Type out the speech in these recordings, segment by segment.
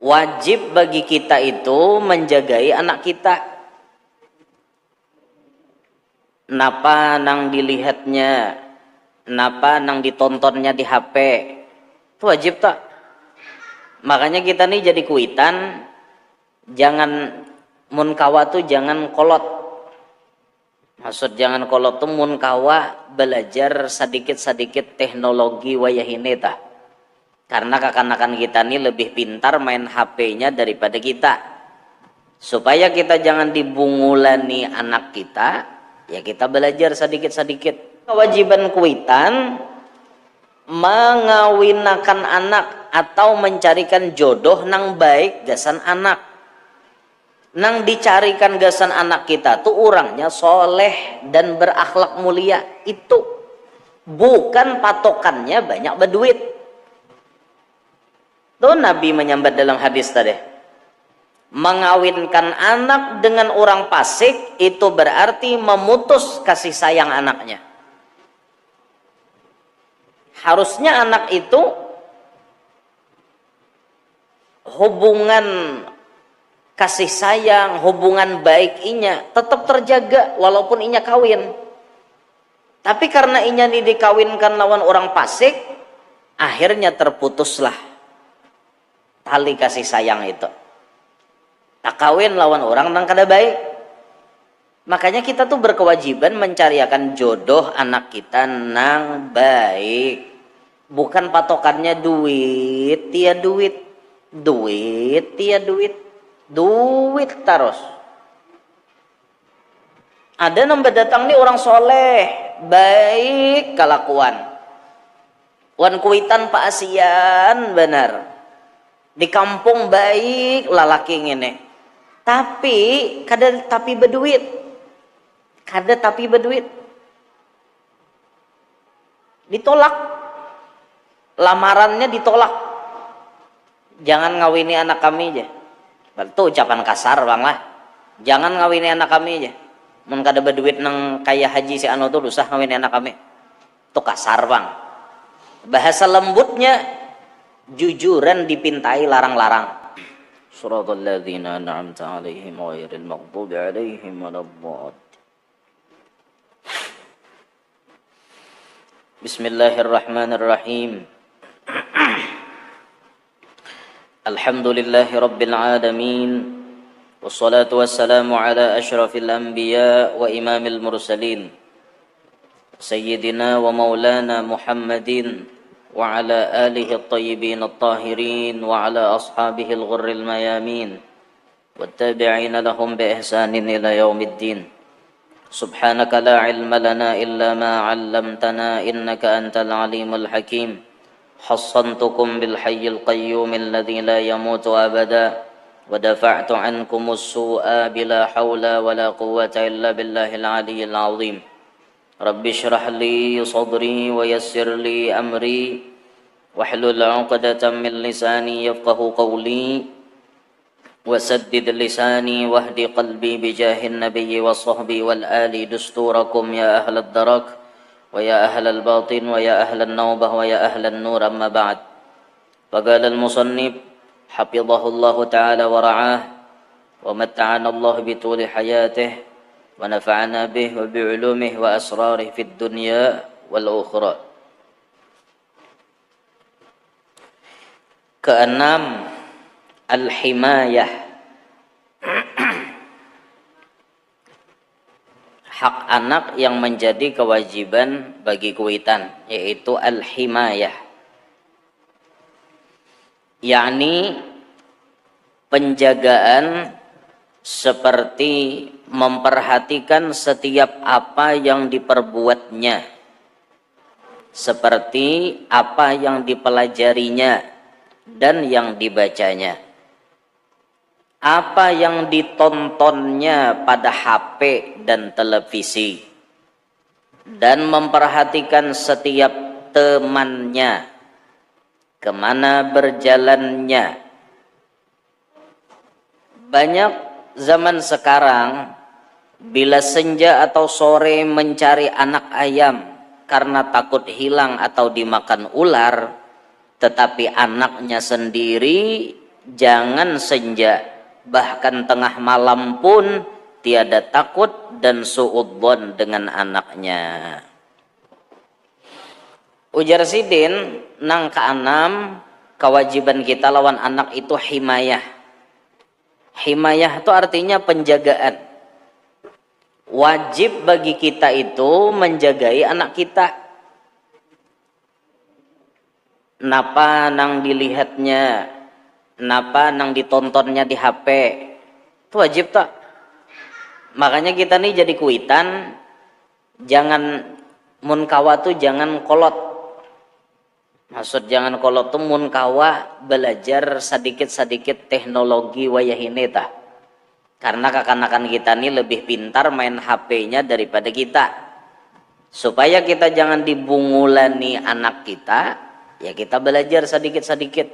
wajib bagi kita itu menjagai anak kita. Napa nang dilihatnya, napa nang ditontonnya di HP, itu wajib tak? Makanya kita nih jadi kuitan, jangan munkawa tuh jangan kolot. Maksud jangan kolot tuh munkawa belajar sedikit-sedikit teknologi wayahine tah. Karena kekanakan kita nih lebih pintar main HP-nya daripada kita. Supaya kita jangan dibungulani anak kita, ya kita belajar sedikit-sedikit. Kewajiban kuitan mengawinakan anak atau mencarikan jodoh nang baik gasan anak. Nang dicarikan gasan anak kita tuh orangnya soleh dan berakhlak mulia. Itu bukan patokannya banyak berduit. Tuh Nabi menyambat dalam hadis tadi, mengawinkan anak dengan orang fasik itu berarti memutus kasih sayang anaknya. Harusnya anak itu hubungan kasih sayang, hubungan baik inya tetap terjaga walaupun inya kawin. Tapi karena inya dikawinkan lawan orang fasik, akhirnya terputuslah tali kasih sayang itu. Tak kawin lawan orang nang kada baik. Makanya kita tuh berkewajiban mencariakan jodoh anak kita nang baik. Bukan patokannya duit, tia duit. Duit, tia duit. Duit terus. Ada nambah datang nih orang soleh, baik kelakuan. Wan kuitan Pak Asian benar. Di kampung baik lalaki ngene. Tapi kada tapi berduit. Kada tapi berduit. Ditolak. Lamarannya ditolak. Jangan ngawini anak kami aja. Itu ucapan kasar bang lah. Jangan ngawini anak kami aja. Mun kada berduit nang kaya haji si anu tuh usah ngawini anak kami. Itu kasar bang. Bahasa lembutnya jujuran dipintai larang-larang. Suratul ladzina an'amta 'alaihim ghairil maghdubi 'alaihim waladdallin. Bismillahirrahmanirrahim. Alhamdulillahi rabbil alamin. Wassalatu wassalamu ala asyrafil anbiya wa imamil mursalin. Sayyidina wa maulana Muhammadin وعلى آله الطيبين الطاهرين وعلى أصحابه الغر الميامين والتابعين لهم بإحسان إلى يوم الدين سبحانك لا علم لنا إلا ما علمتنا إنك أنت العليم الحكيم حصنتكم بالحي القيوم الذي لا يموت أبدا ودفعت عنكم السوء بلا حول ولا قوة إلا بالله العلي العظيم رب اشرح لي صدري ويسر لي أمري واحلل عقدة من لساني يفقه قولي وسدد لساني واهد قلبي بجاه النبي والصحب والآل دستوركم يا أهل الدرك ويا أهل الباطن ويا أهل النوبة ويا أهل النور أما بعد فقال المصنف حفظه الله تعالى ورعاه ومتعنا الله بطول حياته ونفعنا به وبعلومه وأسراره في الدنيا والأخرى. Keenam, al-himayah. Hak anak yang menjadi kewajiban bagi kuitan, yaitu al-himayah. Yakni penjagaan seperti memperhatikan setiap apa yang diperbuatnya, seperti apa yang dipelajarinya dan yang dibacanya, apa yang ditontonnya pada HP dan televisi, dan memperhatikan setiap temannya, kemana berjalannya. Banyak zaman sekarang bila senja atau sore mencari anak ayam karena takut hilang atau dimakan ular, tetapi anaknya sendiri jangan senja, bahkan tengah malam pun tiada takut dan suudzon dengan anaknya. Ujar Sidin nang keenam, kewajiban kita lawan anak itu himayah. Himayah itu artinya penjagaan. Wajib bagi kita itu menjagai anak kita. Napa nang dilihatnya, napa nang ditontonnya di HP, itu wajib tak? Makanya kita nih jadi kuitan, jangan munkawa tuh jangan kolot. Maksud jangan kolot tuh munkawa belajar sedikit-sedikit teknologi wayahine tah. Karena kekanakan kita nih lebih pintar main HP-nya daripada kita. Supaya kita jangan dibungulani anak kita, ya kita belajar sedikit-sedikit.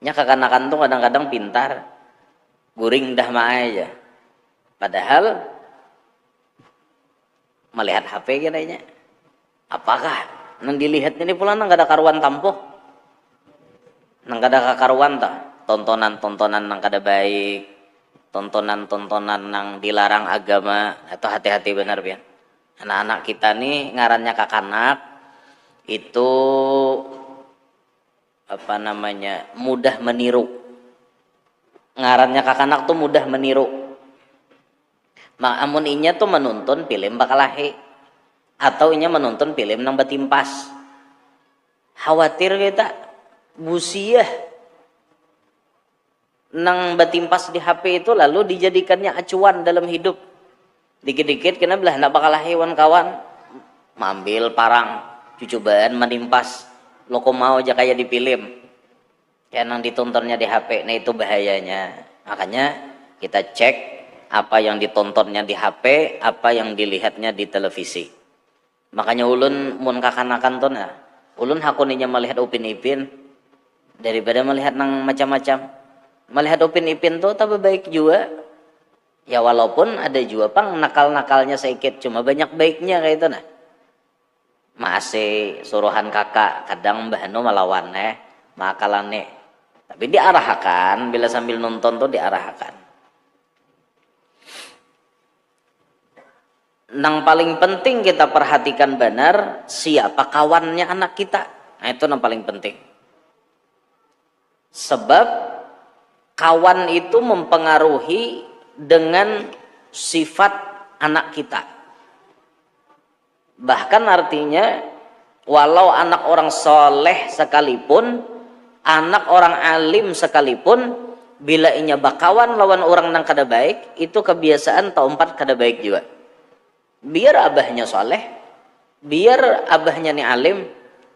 Ya kekanakan tuh kadang-kadang pintar, guring dah mah aja. Padahal melihat HP kayaknya, apakah nang dilihat ini pula nang ada karuan tampo, nang ada kakaruan tak, tontonan-tontonan nang kada baik, tontonan-tontonan nang dilarang agama, itu hati-hati benar pian. Anak-anak kita nih ngarannya kakanak itu apa namanya, mudah meniru. Ngarannya kakanak tuh mudah meniru. Amun inya tuh menonton film bakalahe atau inya menonton film nang batimpas. Khawatir kita busiah nang batimpas di HP itu lalu dijadikannya acuan dalam hidup. Dikit-dikit kena belah nak bakalahe wan kawan mambil parang cucubaan menimpas loko mau aja kayak di film. Ya nang ditontonnya di HP, nah itu bahayanya. Makanya kita cek apa yang ditontonnya di HP, apa yang dilihatnya di televisi. Makanya ulun mun kakanakan tuh nah, ulun hakuninya melihat Upin Ipin daripada melihat nang macam-macam. Melihat Upin Ipin tuh tapi baik juga. Ya walaupun ada juga pang nakal-nakalnya sedikit, cuma banyak baiknya kayak itu nah. Masih suruhan kakak kadang mbah nu melawan makalane. Tapi diarahkan bila sambil nonton tuh diarahkan. Nang paling penting kita perhatikan benar siapa kawannya anak kita. Nah itu yang paling penting. Sebab kawan itu mempengaruhi dengan sifat anak kita. Bahkan artinya walau anak orang soleh sekalipun, anak orang alim sekalipun, bila inya bakawan lawan orang nang kada baik, itu kebiasaan taumpat kada baik juga. Biar abahnya soleh, biar abahnya nih alim,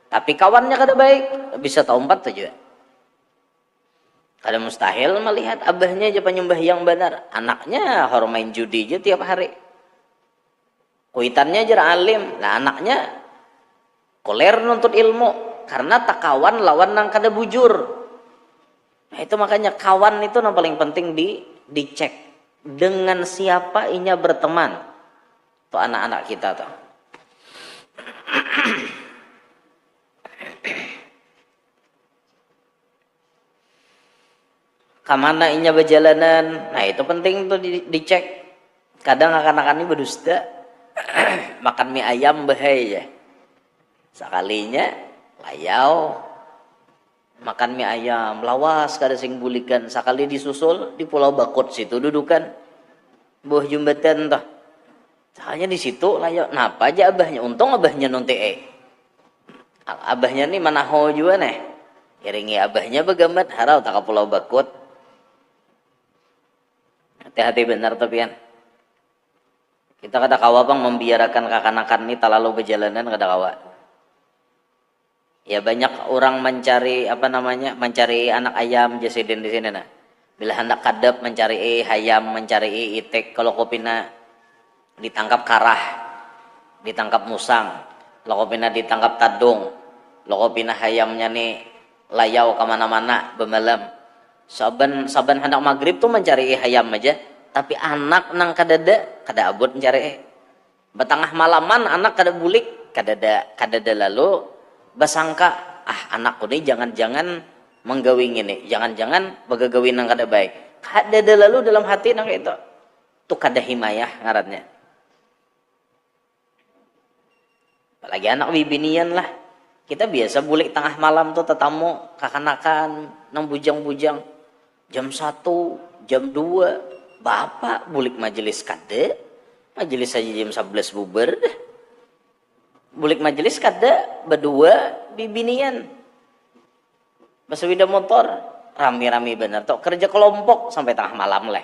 tapi kawannya kada baik, bisa taumpat tuh juga. Kada mustahil melihat abahnya aja penyembah yang benar, anaknya hormain judi aja tiap hari. Kuitannya aja alim, nah anaknya koler nuntut ilmu karena tak kawan lawan nang kada bujur. Nah itu makanya kawan itu yang paling penting dicek dengan siapa inya berteman. Tuh anak-anak kita tuh. Kamana inya berjalanan, nah itu penting tuh dicek. Kadang akan-akan ini berdusta, makan mie ayam bahaya. Sekalinya layau makan mie ayam, lawas kada sing bulikan. Sekali disusul di Pulau Bakut situ dudukan, buah jembatan toh. Soalnya di situ layau, napa aja abahnya? Untung abahnya nonte abahnya nih manaho juga nih. Iringi abahnya begamat harau tak ke Pulau Bakut. Hati-hati benar tapian. Kita kada kawa bang membiarkan kakanakan ini terlalu berjalanan kada kawa. Ya banyak orang mencari apa namanya, mencari anak ayam jasidin di sini nah. Bila hendak kadep mencari ayam, mencari itik, kalau kopina ditangkap karah, ditangkap musang, kalau kopina ditangkap tadung, kalau kopina ayamnya nih layau kemana-mana bemalam. Saban hendak maghrib tuh mencari ayam aja, tapi anak nang kada abot mencari batangah malaman anak kada bulik, kada lalu basangka anakku nih jangan-jangan menggawing ini. Jangan-jangan bagagawin nang kada baik. Kada lalu dalam hati nang itu. Tuh kada himayah ngarannya. Apalagi anak bibinian lah. Kita biasa bulik tengah malam tuh tetamu kakanakan nang bujang-bujang. Jam 1, jam 2, bapak bulik majelis kada. Majelis aja jam 11 bubar dah. Bulik majelis kada berdua bibinian. Basawida motor rame-rame bener tuh kerja kelompok sampai tengah malam lah.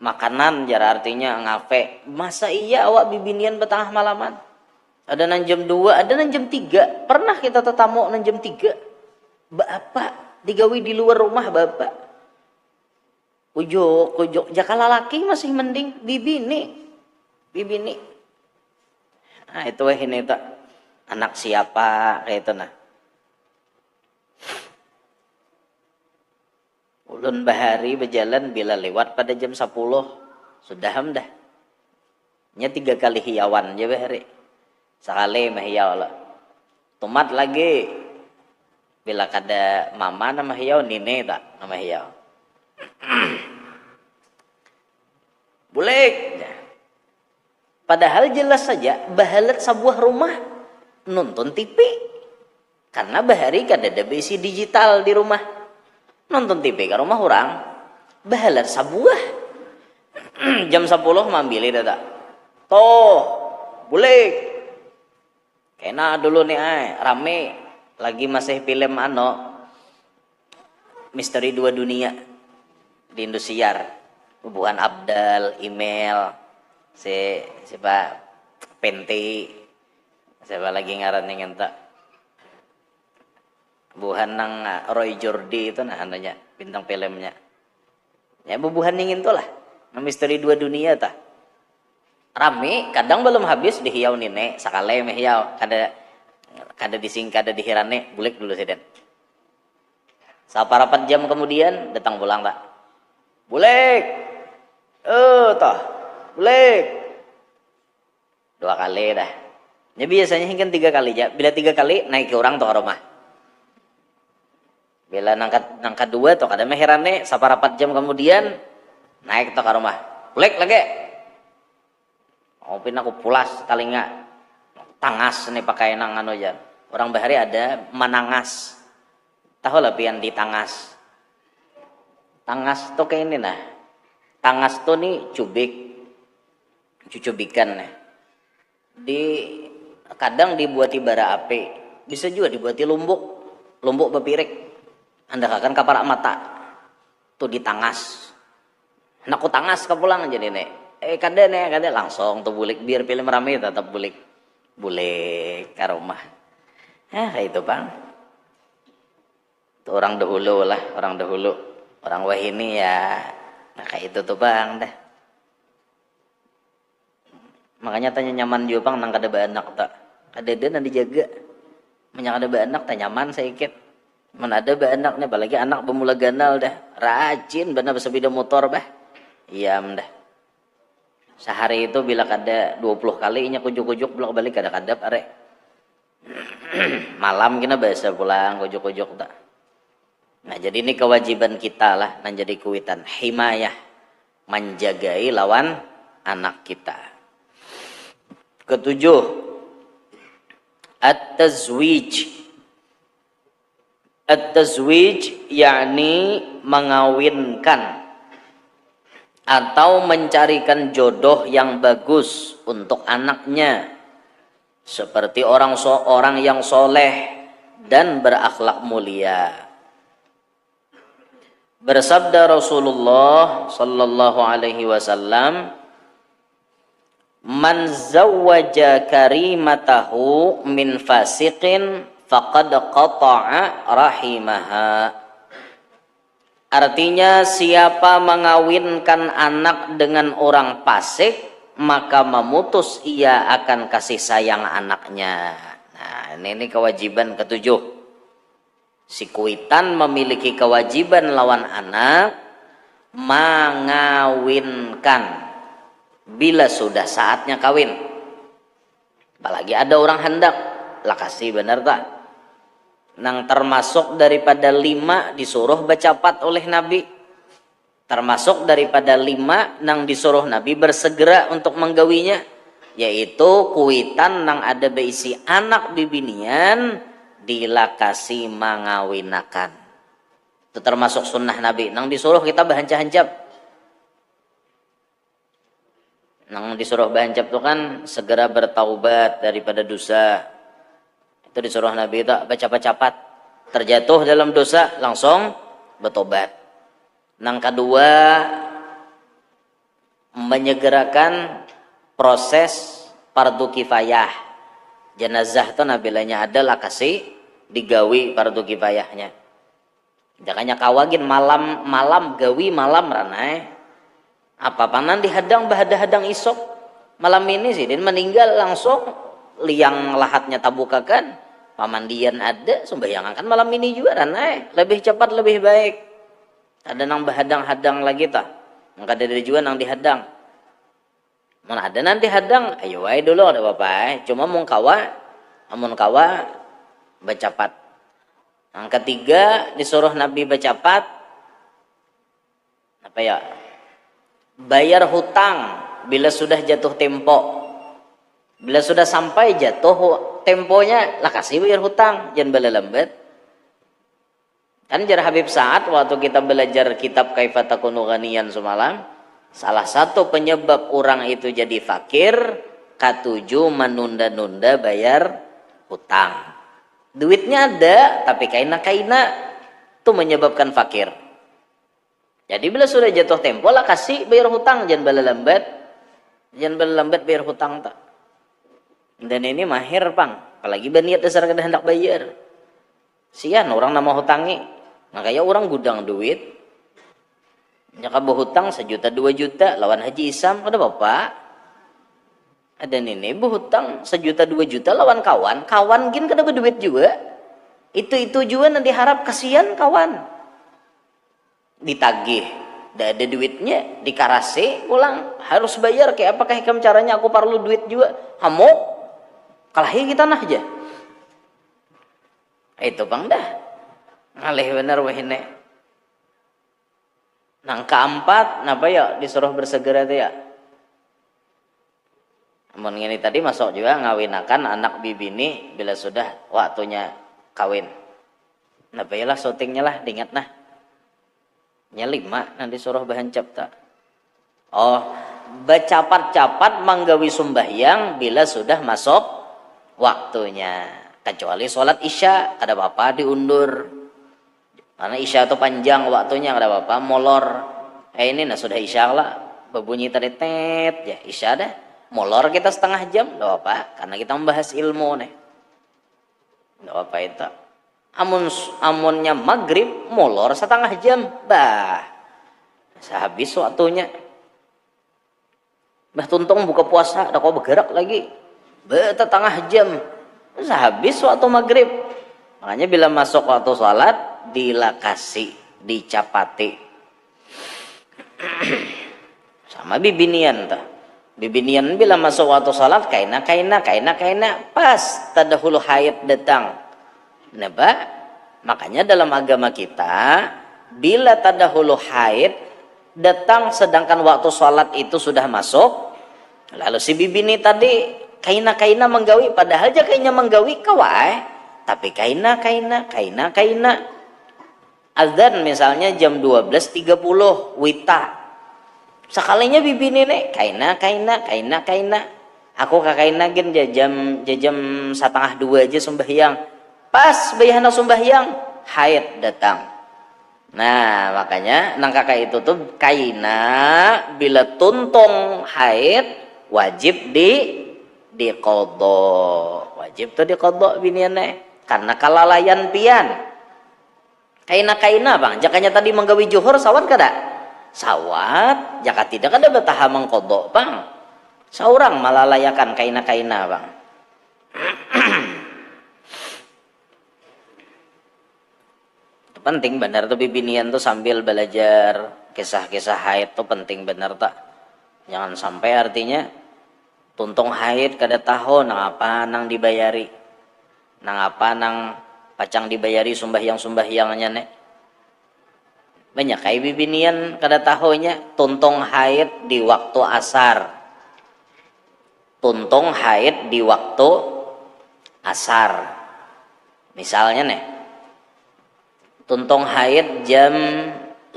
Makanan jara artinya ngafe. Masa iya awak bibinian betengah malaman? Ada nang jam 2, ada nang jam 3. Pernah kita tetamu nang jam 3. Bapak digawi di luar rumah bapak. Ujuk. Jaka laki masih mending bibini. Nah itu ini tak anak siapa kayak itu nah. Ulun bahari berjalan bila lewat pada jam 10 sudah dah. Nya 3 kali hiawan je bahari. Sekali mahiau lah. Tomat lagi. Bila kada mama nama hiau nini tak nama hiau. Bulik. Padahal jelas saja bahalat sebuah rumah nonton TV. Karena bahari kada ada besi digital di rumah. Nonton TV ke rumah orang bahalat sebuah. Jam 10 mambili dah tak. Toh, bulik. Kena dulu nih rame lagi masih film Misteri Dua Dunia di Indosiar. Hubungan Abdal, email, siapa Penti, siapa lagi ngaran yang tak. Buhan nang Roy Jordi itu nah anaknya bintang filmnya. Ya bubuhan yang itu lah. Misteri Dua Dunia tah. Rame, kadang belum habis dihiau nene, sakale mehiau, kada dising, kada dihirane, bulik dulu seden. Saparapat jam kemudian datang pulang tak. Bulik, toh, bulik. 2 kali dah. Ya biasanya hingga 3 kali ya. Bila 3 kali naik ke orang tuh ke rumah. Bila nangkat 2 tuh kada mehirane, saparapat jam kemudian naik tuh ke rumah. Bulik lagi. Opin aku pulas talinga tangas nih pakai nang aja. Orang bahari ada manangas. Tahu lah pian di tangas. Tangas tuh kayak ini nah. Tangas tuh nih cucubikan nih. Kadang dibuati bara api, bisa juga dibuati lumbuk bepirik. Anda akan kaparak mata. Tuh ditangas. Nakku tangas kepulang aja nih. Kada langsung tuh bulik biar film rame tetap bulik ke rumah. Kayak itu bang. Tuh orang dahulu orang wahini ya kayak itu tuh bang dah. Makanya tanya nyaman juga bang nang kada anak tak. Kada dan dijaga. Menyak kada anak tak nyaman sedikit. Mana ada anaknya apalagi anak pemula ganal dah. Rajin benar bersepeda motor bah. Iyam dah. Sehari itu bila kada 20 kalinya kujuk-kujuk belok balik kada are. Malam kena biasa pulang kujuk-kujuk tak. Nah jadi ini kewajiban kita lah menjadi kuitan himayah menjagai lawan anak kita. Ketujuh, at-tazwij. At-tazwij yakni mengawinkan atau mencarikan jodoh yang bagus untuk anaknya seperti orang yang soleh dan berakhlak mulia. Bersabda Rasulullah sallallahu alaihi wasallam, "Man zawwaja karimatahu min fasiqin faqad qata'a rahimaha." Artinya siapa mengawinkan anak dengan orang fasik maka memutus ia akan kasih sayang anaknya. Nah ini kewajiban ketujuh. Si kuitan memiliki kewajiban lawan anak mengawinkan bila sudah saatnya kawin. Apalagi ada orang hendak lah kasih benar tak? Nang termasuk daripada 5 disuruh bercapat oleh Nabi. Termasuk daripada 5 nang disuruh Nabi bersegera untuk menggawinya, yaitu kuitan nang ada beisi anak bibinian dilakasi mangawinakan. Itu termasuk sunnah Nabi. Nang disuruh kita bahancap-hancap. Nang disuruh bahancap itu kan segera bertaubat daripada dosa. Itu disuruh Nabi itu baca-capat, terjatuh dalam dosa langsung bertobat. Nang kedua, menyegerakan proses fardu kifayah. Jenazah itu nabilanya adalah kasih digawi fardu kifayahnya. Jangannya kawagin malam gawi malam ranai. Apa panan dihadang bahada-hadang isok malam ini sih dan meninggal langsung liang lahatnya tabukakan. Pamandian ada, sembahyang kan malam ini juga ranai, lebih cepat lebih baik. Ada nang bahadang-hadang lagi tah, nggak ada juga nang dihadang. Mana ada nanti hadang, ayo wae dulu ada apa-apa. Cuma amun kawa bacapat. Yang ketiga disuruh Nabi bacapat apa ya? Bayar hutang bila sudah jatuh tempo. Bila sudah sampai jatuh temponya, lah kasih bayar hutang, jangan bala-lambat. Kan jar Habib Sa'ad waktu kita belajar kitab Kaifa Takunu Ghaniyan semalam, salah satu penyebab orang itu jadi fakir, katujuh menunda-nunda bayar hutang. Duitnya ada, tapi kaina-kaina itu menyebabkan fakir. Jadi bila sudah jatuh tempo lah kasih bayar hutang, jangan bala-lambat. Jangan bala-lambat bayar hutang tak. Dan ini mahir pang, apalagi berniat dasar kada hendak bayar. Sian orang nama hutangi, makanya orang gudang duit. Nyaka berhutang 1 juta 2 juta lawan Haji Isam ada bapak. Ada ini berhutang 1 juta 2 juta lawan kawan gin kada berduit juga. Itu juga nanti harap kasihan kawan. Ditagih, dah ada duitnya, dikarase ulang harus bayar. Kayak apakah hikam caranya aku perlu duit juga? Kamu kalahi kita nah aja. Itu bang dah. Ngalih bener wahine. Nang keempat, napa ya disuruh bersegera tuh ya. Namun ini tadi masuk juga ngawinakan anak bibini bila sudah waktunya kawin. Napa ya lah syutingnya lah, diingat nah. Nya 5 nanti suruh bahancap tak. Oh, bercapat-capat manggawi sumbahyang bila sudah masuk waktunya. Kecuali sholat isya kada apa-apa diundur. Karena isya itu panjang waktunya kada apa-apa molor. Ini nah sudah isya lah, berbunyi tadi tet ya isya dah. Molor kita setengah jam, tidak apa, karena kita membahas ilmu nih. Tidak apa itu. Amunnya maghrib molor setengah jam, bah, sehabis waktunya. Bah tuntung buka puasa, ada kau bergerak lagi, setengah jam, sehabis waktu maghrib. Makanya bila masuk waktu sholat, dilakasi, dicapati. Sama bibinian tuh. Bibinian bila masuk waktu salat kaina pas tadahulu haid datang. Napa? Makanya dalam agama kita bila tadahulu haid datang sedangkan waktu salat itu sudah masuk, lalu si bibini tadi kaina menggawi padahal aja kayaknya menggawi kawai, tapi kaina azan misalnya jam 12.30 wita. Sekalinya bibini nih kaina aku kakaina gen jam 1:30 aja sembahyang pas bayana sembahyang haid datang. Nah makanya nang kakak itu tuh kaina bila tuntung haid wajib di qadha, wajib tuh di qadha biniannya karena kalalayan pian. Kaina bang jakanya tadi menggawi juhur sawat kada? Sawat, jika tidak ada betah mengkodok bang. Seorang malalayakan kaina bang. Itu penting benar tuh bibinian tuh sambil belajar kisah-kisah haid tuh penting benar tak. Jangan sampai artinya tuntung haid kada tahu nang apa nang dibayari, nang apa nang pacang dibayari sumbahyang-sumbahyangnya nek. Banyak kayak bibinian kada tahunya tuntong haid di waktu asar. Tuntong haid di waktu asar. Misalnya nih, tuntong haid jam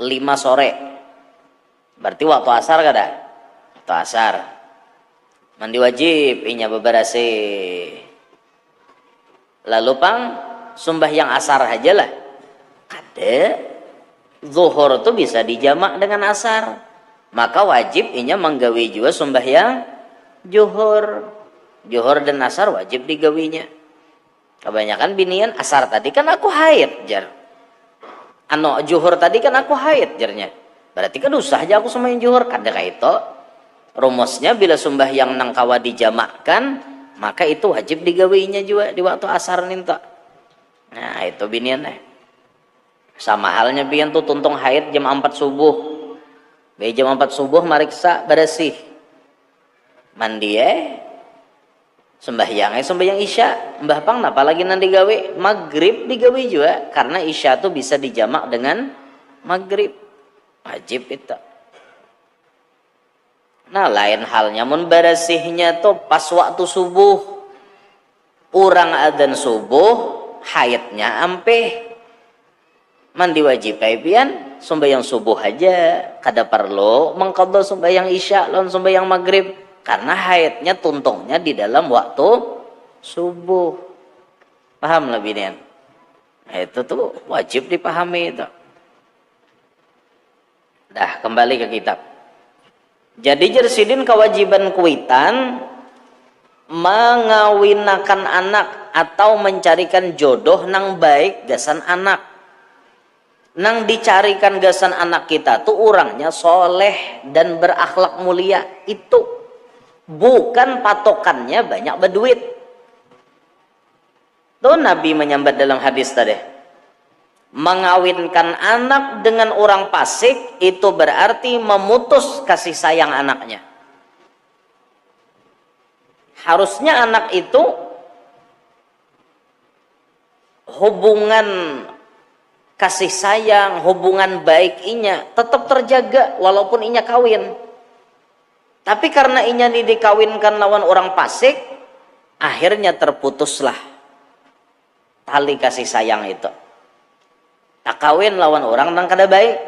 5 sore. Berarti waktu asar kada? Waktu asar. Mandi wajib inya beberasi. Lalu pang sembahyang asar aja lah. Kada. Zuhur tuh bisa dijamak dengan asar. Maka wajib inya menggawi juga sembahyang zuhur. Zuhur dan asar wajib digawinya. Kebanyakan binian asar tadi kan aku haid jar. Ano zuhur tadi kan aku haid jarnya. Berarti kan usah aja aku sembahyang zuhur. Kada kayak itu. Rumusnya bila sembahyang nang kawa dijamakkan, maka itu wajib digawinya juga di waktu asar ninta. Nah itu binian sama halnya bian tuh tuntong haid jam 4 subuh. Jam 4 subuh mariksa bersih. Mandi sembahyang isya. Mbah pang napa lagi nanti gawe? Maghrib digawe juga karena isya tuh bisa dijamak dengan maghrib. Wajib itu. Nah lain halnya mun bersihnya tuh pas waktu subuh. Urang adzan subuh haidnya ampeh. Mandi wajib pian sembahyang subuh aja kada perlu mengqadha sembahyang isya lawan sembahyang maghrib karena haidnya tuntungnya di dalam waktu subuh. Paham lebih nih? Nah, itu tuh wajib dipahami itu. Dah kembali ke kitab. Jadi jersidin kewajiban kuitan mengawinakan anak atau mencarikan jodoh nang baik gasan anak. Nang dicarikan gasan anak kita tuh orangnya soleh dan berakhlak mulia. Itu bukan patokannya banyak berduit. Tuh Nabi menyambat dalam hadis tadi, mengawinkan anak dengan orang fasik itu berarti memutus kasih sayang anaknya. Harusnya anak itu hubungan kasih sayang, hubungan baik inya tetap terjaga walaupun inya kawin. Tapi karena inya dikawinkan lawan orang fasik, akhirnya terputuslah tali kasih sayang itu. Tak kawin lawan orang nang kada baik.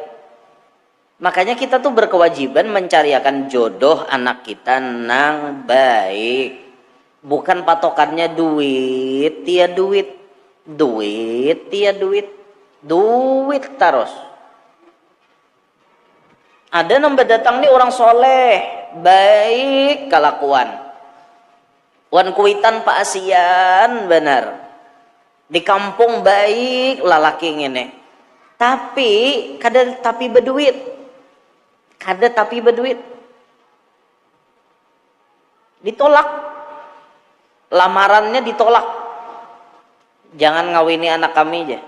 Makanya kita tuh berkewajiban mencariakan jodoh anak kita nang baik. Bukan patokannya duit, tiada duit. Duit, tiada duit. Duit terus. Ada nambah datang nih orang soleh, baik kelakuan. Wan kuitan Pak Asian benar. Di kampung baik lalaki ini. Tapi kada tapi berduit. Kada tapi berduit. Ditolak. Lamarannya ditolak. Jangan ngawini anak kami aja.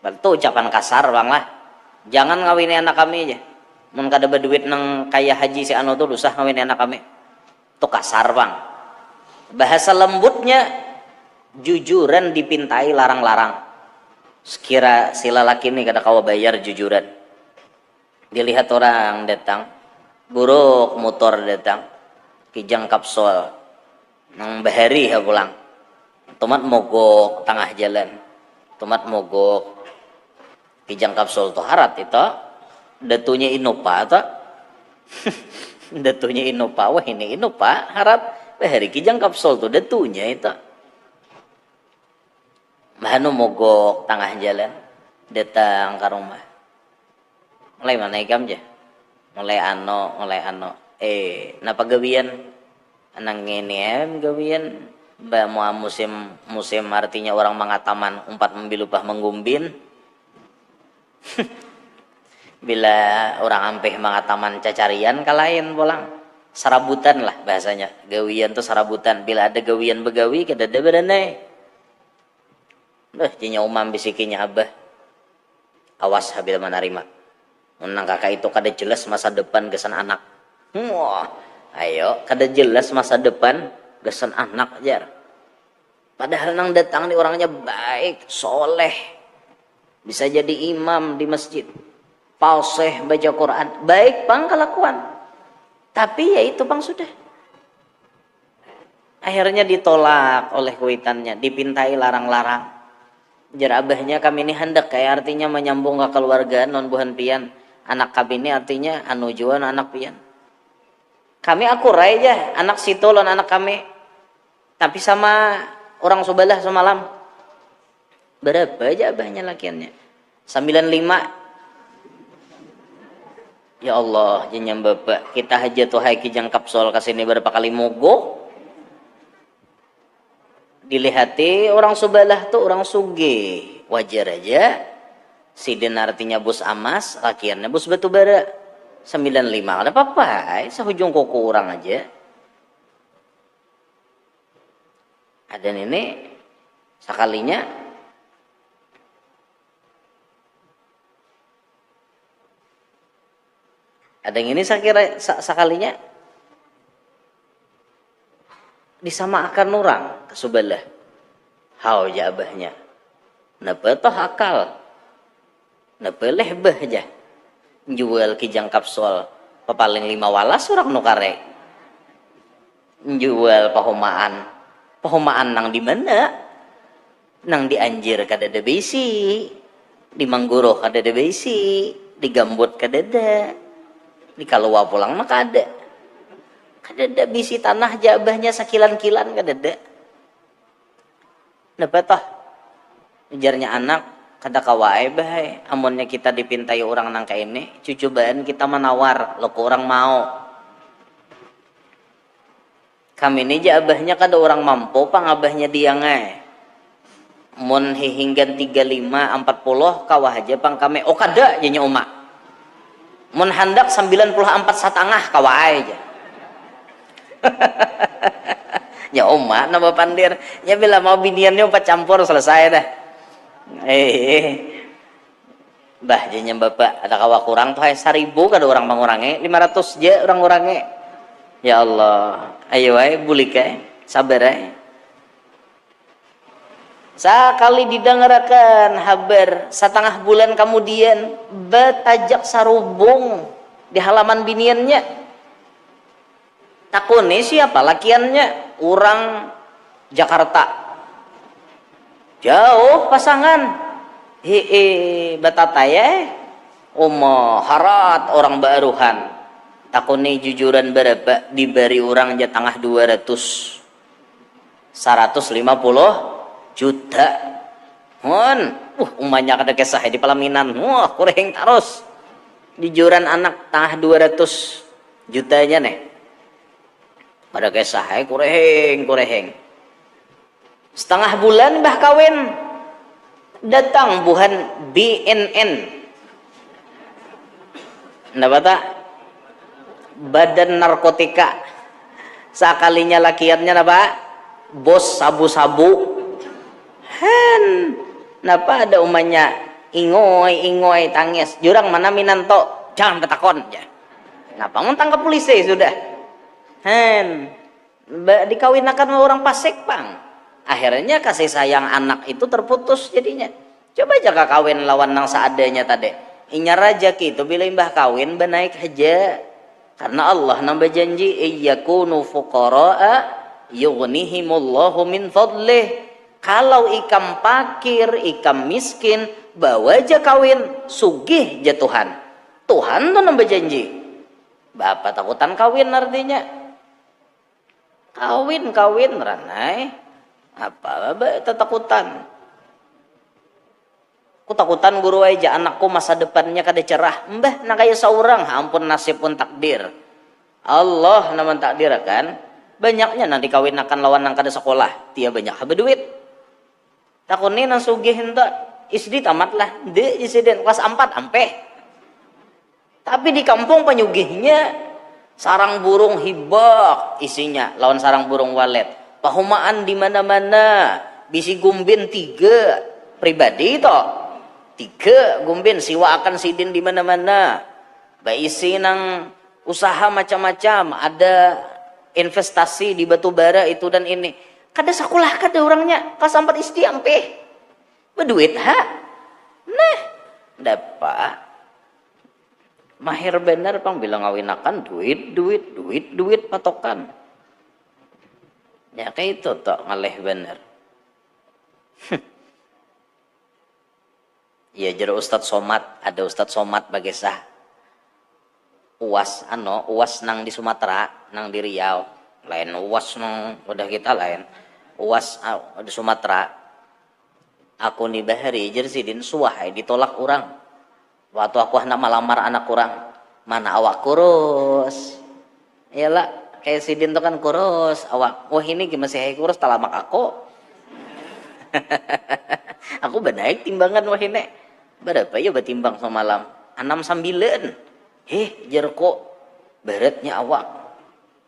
Itu ucapan kasar bang lah. Jangan ngawini anak kami aja. Mun kada berduit nang kaya haji si anu tuh usah ngawini anak kami. Itu kasar bang. Bahasa lembutnya jujuran dipintai larang-larang. Sekira si lelaki ini kada kawa bayar jujuran. Dilihat orang datang, buruk motor datang, kijang kapsul, nang bahari ha pulang. Tomat mogok tengah jalan, tomat mogok. Kijang kapsul tuh harat itu datunya Innova tuh datunya Innova wah ini Innova harat hari kijang kapsul tuh datunya itu mahanu mogok tengah jalan datang ke rumah mulai mana ikam aja mulai ano napa gawian anang ini gawian mau musim artinya orang mengataman umpat membilupah menggumbin. Bila orang ampeh mengataman cacarian kalain pulang sarabutan lah bahasanya gawian tuh sarabutan bila ada gawian begawi kada ada beranai jinya umam bisikinya abah awas bila menerima menang kakak itu kada jelas masa depan gesan anak. Wah ayo kada jelas masa depan gesan anak jar Padahal nang datang nih orangnya baik, soleh, bisa jadi imam di masjid, fasih baca Quran, baik bang kelakuan. Tapi ya itu bang sudah. Akhirnya ditolak oleh kuitannya, dipintai larang-larang. Jar abahnya kami ini hendak kayak artinya menyambung ke keluarga non buhan pian. Anak kami ini artinya anu juan anak pian. Kami akurai aja anak situ lon anak kami. Tapi sama orang Subalah semalam. Berapa aja abahnya lakiannya? 95. Ya Allah, jenyam bapak. Kita haja tuh hai kijang kapsul kesini berapa kali mogok. Dilihati orang Subalah tuh orang suge. Wajar aja. Sidin artinya bus amas, lakiannya bus batubara. 95. Ada apa-apa, sehujung koko orang aja. Ada nenek sekalinya ada yang ini sekalinya disamakan orang ke Subalah. Hau jabahnya. Napa toh akal. Napa lehbah aja. Jual kijang kapsul papaling 5 walas orang nukare. Jual pahumaan nang di mana? Nang dianjir kadada besi, di Mangguro kadada besi, di Gambut kadada, di Kalua pulang mah kadada bisi tanah jabahnya sakilan-kilan kadada. Napa toh? Ujarnya anak kada kawae bae, amunnya kita dipintai orang nang ka ini, cucubaan kita menawar, lo orang mau. Kami ini aja abahnya kada orang mampu pang abahnya dia ngai. Mun hinggan 35 40 kawah aja pang kami oh kada nya oma. Mun handak 94 satangah kawah aja. Ya oma napa pandir ya bila mau biniannya 4 campur selesai dah. Bah jenya bapak ada kawah kurang tuh 1000 kada orang mengurangi 500 je orang ngurangi. Ya Allah, ayo ay bulik ay, sabar ay. Sakali didengarkan habar setengah bulan kemudian betajak sarubung di halaman biniannya. Takuni siapa lakiannya? Orang Jakarta. Jauh pasangan. Batataya. Harat orang baruhan. Takuni jujuran berapa diberi orang aja tengah 150 juta. Umanya kada kesah di pelaminan. Wah, kureng terus. Jujuran anak tengah 200 jutanya nih. Pada kesah kureng. Setengah bulan bah kawin. Datang buhan BNN. Napa tak? Badan narkotika. Sakalinya lakiannya napa? Bos sabu-sabu. Napa ada umanya ingoy tangis. Jurang mana minanto? Jangan ketakon ya. Napa nguntang ke polisi sudah. Dikawinakan sama orang pasik pang. Akhirnya kasih sayang anak itu terputus jadinya. Coba jaga kawin lawan nang seadanya tadi. Inya raja gitu bila imbah kawin benaik aja. Karena Allah nambah janji iyyakunu fuqara'a yughnihimullahu min fadlih. Kalau ikam pakir, ikam miskin, bawa aja kawin, sugih aja Tuhan. Tuhan tuh nambah janji. Bapak takutan kawin artinya. Kawin ranai. Apa bapak takutan? Ku takutan guru aja anakku masa depannya kada cerah. Mbah nak kaya seorang, ampun nasib pun takdir. Allah naman takdir kan. Banyaknya nanti kawin akan lawan nang kada sekolah. Dia banyak berduit. Takuni nang sugih henteu isdi tamat lah. De isiden kelas 4 ampe. Tapi di kampung penyugihnya sarang burung hibak isinya lawan sarang burung walet. Pahumaan di mana-mana. Bisi gumbin 3 pribadi toh. 3 gumbin siwa akan sidin di mana-mana. Baisi nang usaha macam-macam, ada investasi di batu bara itu dan ini. Kada sekolah kada orangnya kasampat isti ampe. Berduit ha. Nah, dapat. Mahir bener pang bilang ngawinakan duit patokan. Ya kayak itu tok ngaleh bener. Ya jero Ustadz Somad, ada Ustadz Somad bagesah. UAS nang di Sumatera, nang di Riau. Lain UAS nang udah kita lain. UAS di Sumatera. Aku nih bahari jersidin suah ditolak orang. Waktu aku hendak melamar anak orang, mana awak kurus. Iyalah, kayak sidin tuh kan kurus, awak. Wah ini gimana sih kurus talamak aku. Aku benaik timbangan wah ini. Berapa ya batimbang semalam? 69. Jerko beratnya awak.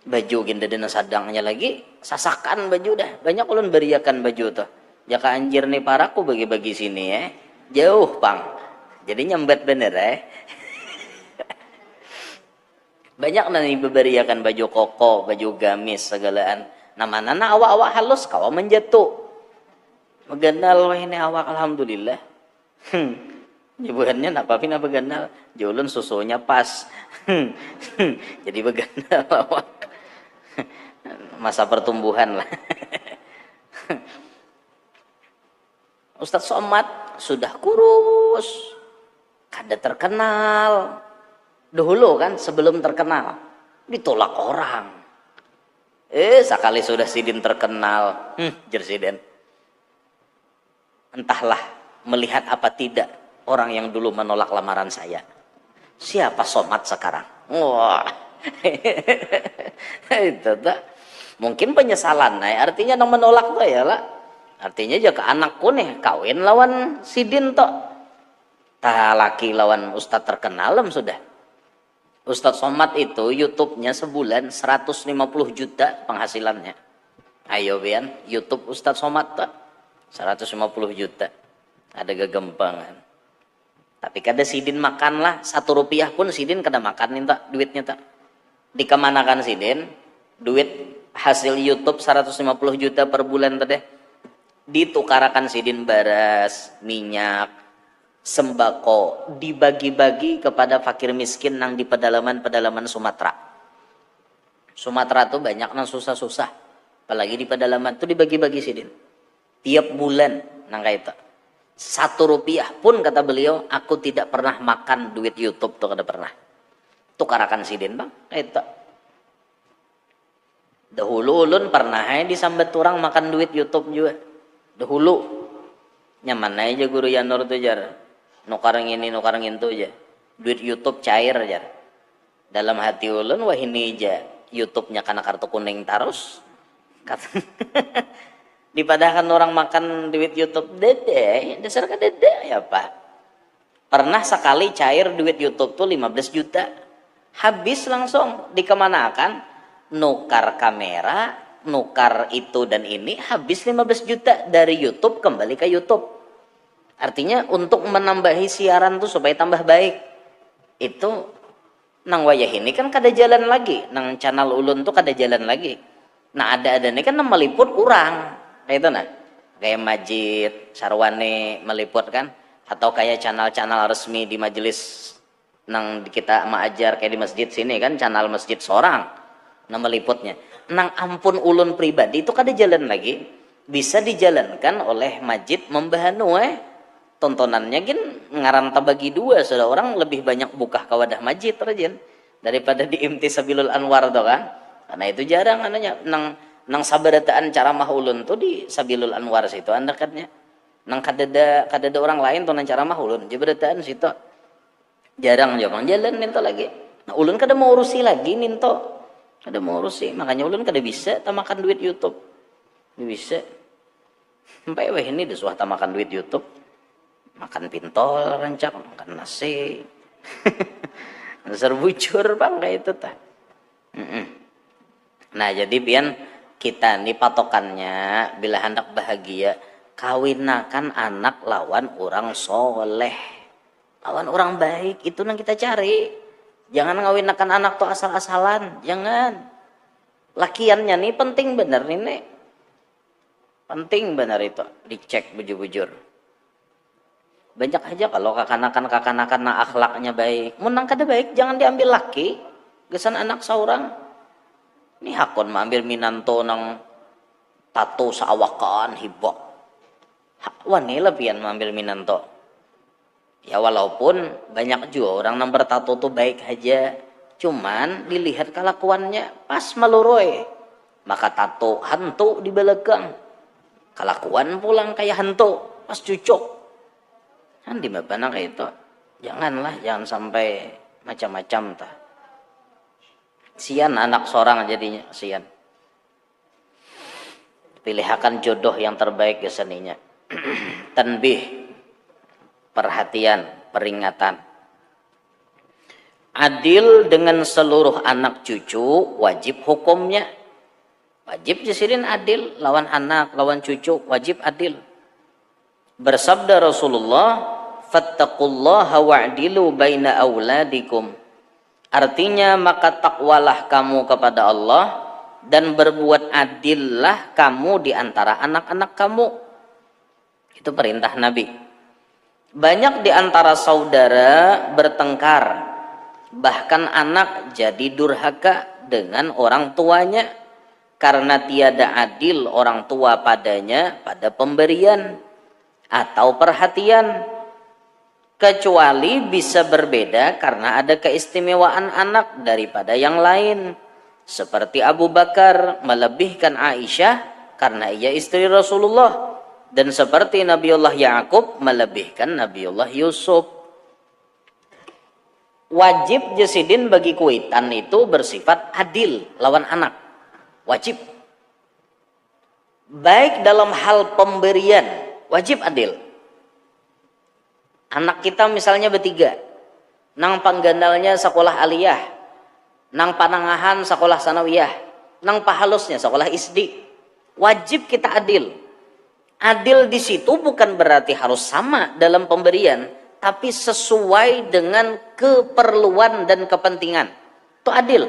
Baju genda dena sadangnya lagi, sasakan baju dah. Banyak ulun beriakan baju tuh. Jaka anjir nih paraku bagi-bagi sini ya. Jauh pang. Jadi nyembet bener ya. Banyak nanti beberiakan baju koko, baju gamis segalaan. Nama-nama awak-awak halus kawa menjatuh. Meganal wah ini awak alhamdulillah. Nyebuhannya napa pina beganal. Julun susunya pas. Jadi beganal awak. Masa pertumbuhan lah. Ustadz Somad sudah kurus. Kada terkenal. Dahulu kan sebelum terkenal. Ditolak orang. Sekali sudah sidin terkenal. Jersiden. Entahlah melihat apa tidak orang yang dulu menolak lamaran saya. Siapa Somad sekarang? Wah. Itu tak. Mungkin penyesalan. Nah, artinya nang menolak tuh ya lah. Artinya juga anakku nih kawin lawan sidin tok. Tah laki lawan ustadz terkenal sudah. Ustadz Somad itu YouTube-nya sebulan 150 juta penghasilannya. Ayo Bian, YouTube Ustadz Somad tak 150 juta. Ada gegempangan. Tapi kada sidin makan lah, 1 rupiah pun sidin kada makan tak duitnya tak. Dikemanakan sidin? Duit hasil YouTube 150 juta per bulan tadi. Ditukarakan sidin beras, minyak, sembako, dibagi-bagi kepada fakir miskin nang di pedalaman-pedalaman Sumatera. Sumatera tuh banyak nang susah-susah. Apalagi di pedalaman tuh dibagi-bagi sidin. Tiap bulan nang kayak itu. 1 rupiah pun kata beliau, aku tidak pernah makan duit YouTube tuh kada pernah. Tukarakan sidin bang, kayak itu. Dahulu ulun pernah disambat orang makan duit YouTube juga. Dahulu nyaman aja guru Yanur tuh jar. Nukarang ini nukarang itu aja. Duit YouTube cair jar. Dalam hati ulun wah ini aja YouTube-nya karena kartu kuning terus. Dipadahkan orang makan duit YouTube dede, dasar kan dede ya Pak. Pernah sekali cair duit YouTube tuh 15 juta. Habis langsung dikemanakan? Nukar kamera, nukar itu dan ini habis 15 juta dari YouTube kembali ke YouTube. Artinya untuk menambahi siaran tuh supaya tambah baik. Itu nang wayah ini kan kada jalan lagi, nang channel ulun tuh kada jalan lagi. Nah ada ini kan meliput orang, kayak itu nah, kayak Majid Sarwane meliput kan, atau kayak channel-channel resmi di majelis nang kita mengajar kayak di masjid sini kan, channel masjid seorang, nang meliputnya. Nang ampun ulun pribadi itu kada jalan lagi, bisa dijalankan oleh Majid membahanu tontonannya gin ngaran tabagi 2 sudah orang lebih banyak buka ke wadah Majid rajin daripada di Imti Sabilul Anwar tuh kan. Karena itu jarang ananya nang sabarataan cara mahulun tuh di Sabilul Anwar situ andakatnya. Nang kadada orang lain tuh nang cara mahulun jabarataan situ. Jarang jaman jalan ninto lagi. Nah ulun kada mau urusi lagi ninto. Kada mau urusi, makanya ulun kada bisa tamakan duit YouTube. Bisa. Sampai weh ini disuah tamakan duit YouTube. Makan pintol rancak, makan nasi. Dasar bujur bang kayak itu tah. Nah jadi pian kita nih patokannya bila hendak bahagia kawinakan anak lawan orang soleh, lawan orang baik itu yang kita cari. Jangan ngawinakan anak tuh asal-asalan, jangan. Lakiannya nih penting bener nih. Penting benar itu, dicek bujur-bujur. Banyak aja kalau kakanakan na akhlaknya baik. Munang kada baik, jangan diambil laki. Gesan anak seorang. Ini hakon ambil minanto nang tato saawakan hibok. Wanila pian mengambil minanto. Ya walaupun banyak juga orang yang bertato tuh baik aja. Cuman dilihat kelakuannya pas meluroy. Maka tato hantu di belakang. Kelakuan pulang kayak hantu pas cucuk. Kan di mana kayak itu. Jangan sampai macam-macam tah. Sian anak seorang jadinya, sian. Pilihakan jodoh yang terbaik ke seninya. Tanbih, perhatian, peringatan. Adil dengan seluruh anak cucu wajib hukumnya. Wajib jasirin adil, lawan anak, lawan cucu, wajib adil. Bersabda Rasulullah, fattaqullaha wa'dilu baina auladikum. Artinya maka takwalah kamu kepada Allah dan berbuat adillah kamu di antara anak-anak kamu. Itu perintah Nabi. Banyak di antara saudara bertengkar, bahkan anak jadi durhaka dengan orang tuanya karena tiada adil orang tua padanya pada pemberian atau perhatian, kecuali bisa berbeda karena ada keistimewaan anak daripada yang lain, seperti Abu Bakar melebihkan Aisyah karena ia istri Rasulullah, dan seperti Nabiullah Ya'qub melebihkan Nabiullah Yusuf. Wajib jasidin bagi kuitan itu bersifat adil lawan anak, wajib. Baik dalam hal pemberian, wajib adil. Anak kita misalnya bertiga, nang panggandalnya sekolah aliyah, nang panangahan sekolah sanawiyah, nang pahalusnya sekolah SD. Wajib kita adil. Adil di situ bukan berarti harus sama dalam pemberian, tapi sesuai dengan keperluan dan kepentingan. Itu adil.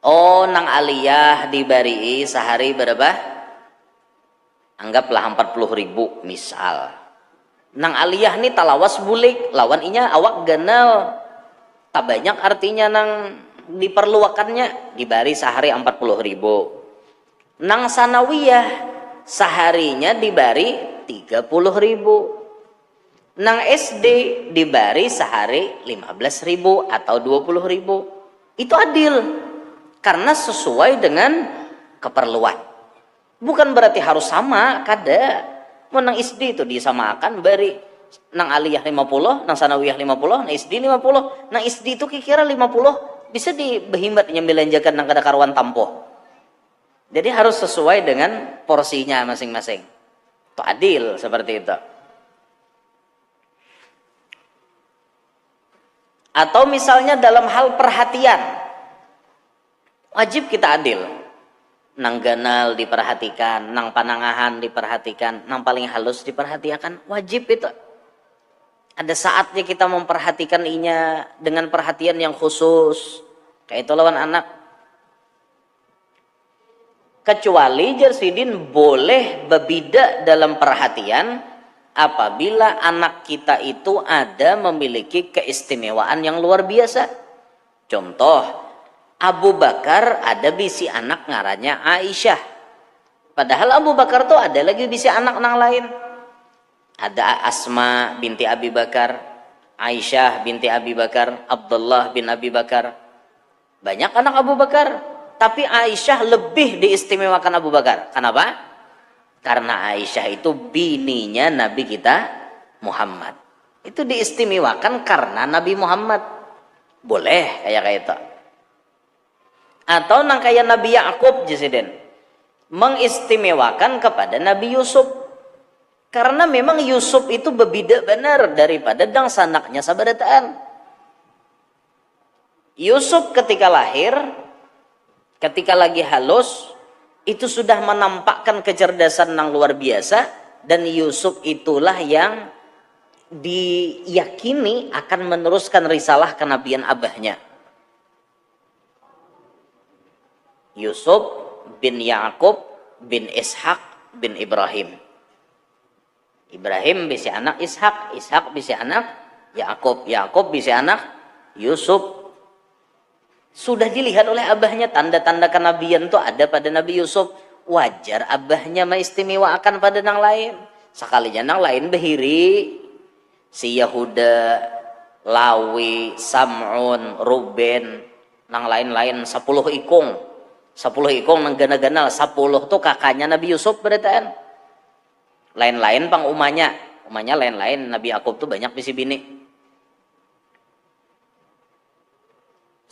Oh, nang aliyah dibari sehari berapa? Anggaplah 40.000 misal. Nang aliyah nih talawas bulik, lawan inya awak ganal. Tak banyak artinya nang diperluakannya, dibari sehari 40.000. Nang sanawiyah seharinya dibari 30.000. Nang SD dibari sehari 15.000 atau 20.000. Itu adil karena sesuai dengan keperluan. Bukan berarti harus sama, kada. Mau nang SD itu disamakan bari nang aliyah 50, nang sanawiyah 50, nang SD 50. Nang SD itu kira 50 bisa dibehimbat nyambilanjakan nang kada karuan tampo. Jadi harus sesuai dengan porsinya masing-masing. Itu adil seperti itu. Atau misalnya dalam hal perhatian, wajib kita adil. Nang ganal diperhatikan, nang panangahan diperhatikan, nang paling halus diperhatikan, wajib itu. Ada saatnya kita memperhatikan inya dengan perhatian yang khusus. Kayak itu lawan anak. Kecuali jersidin boleh berbeda dalam perhatian apabila anak kita itu ada memiliki keistimewaan yang luar biasa. Contoh, Abu Bakar ada bisi anak ngarannya Aisyah. Padahal Abu Bakar tuh ada lagi bisi anak nang lain. Ada Asma binti Abi Bakar, Aisyah binti Abi Bakar, Abdullah bin Abi Bakar. Banyak anak Abu Bakar, tapi Aisyah lebih diistimewakan Abu Bakar. Kenapa? Karena Aisyah itu bininya Nabi kita Muhammad. Itu diistimewakan karena Nabi Muhammad. Boleh kayak itu. Atau nang kayak Nabi Ya'qub jasiden mengistimewakan kepada Nabi Yusuf karena memang Yusuf itu berbeda benar daripada dang sanaknya sabadataan. Yusuf ketika lahir, ketika lagi halus, itu sudah menampakkan kecerdasan yang luar biasa, dan Yusuf itulah yang diyakini akan meneruskan risalah kenabian abahnya. Yusuf bin Ya'qub bin Ishak bin Ibrahim. Ibrahim bisa anak Ishak, Ishak bisa anak Yakub, Yakub bisa anak Yusuf. Sudah dilihat oleh abahnya tanda-tanda kenabian itu ada pada Nabi Yusuf. Wajar abahnya meistimewakan pada nang lain. Sekalinya nang lain behiri. Si Yahuda, Lawi, Sam'un, Ruben, nang lain-lain 10 ikung. 10 ikung nang gana-gana 10 tuh kakaknya Nabi Yusuf beritaan. Lain-lain pang umanya lain-lain. Nabi Yakub tuh banyak bisi bini.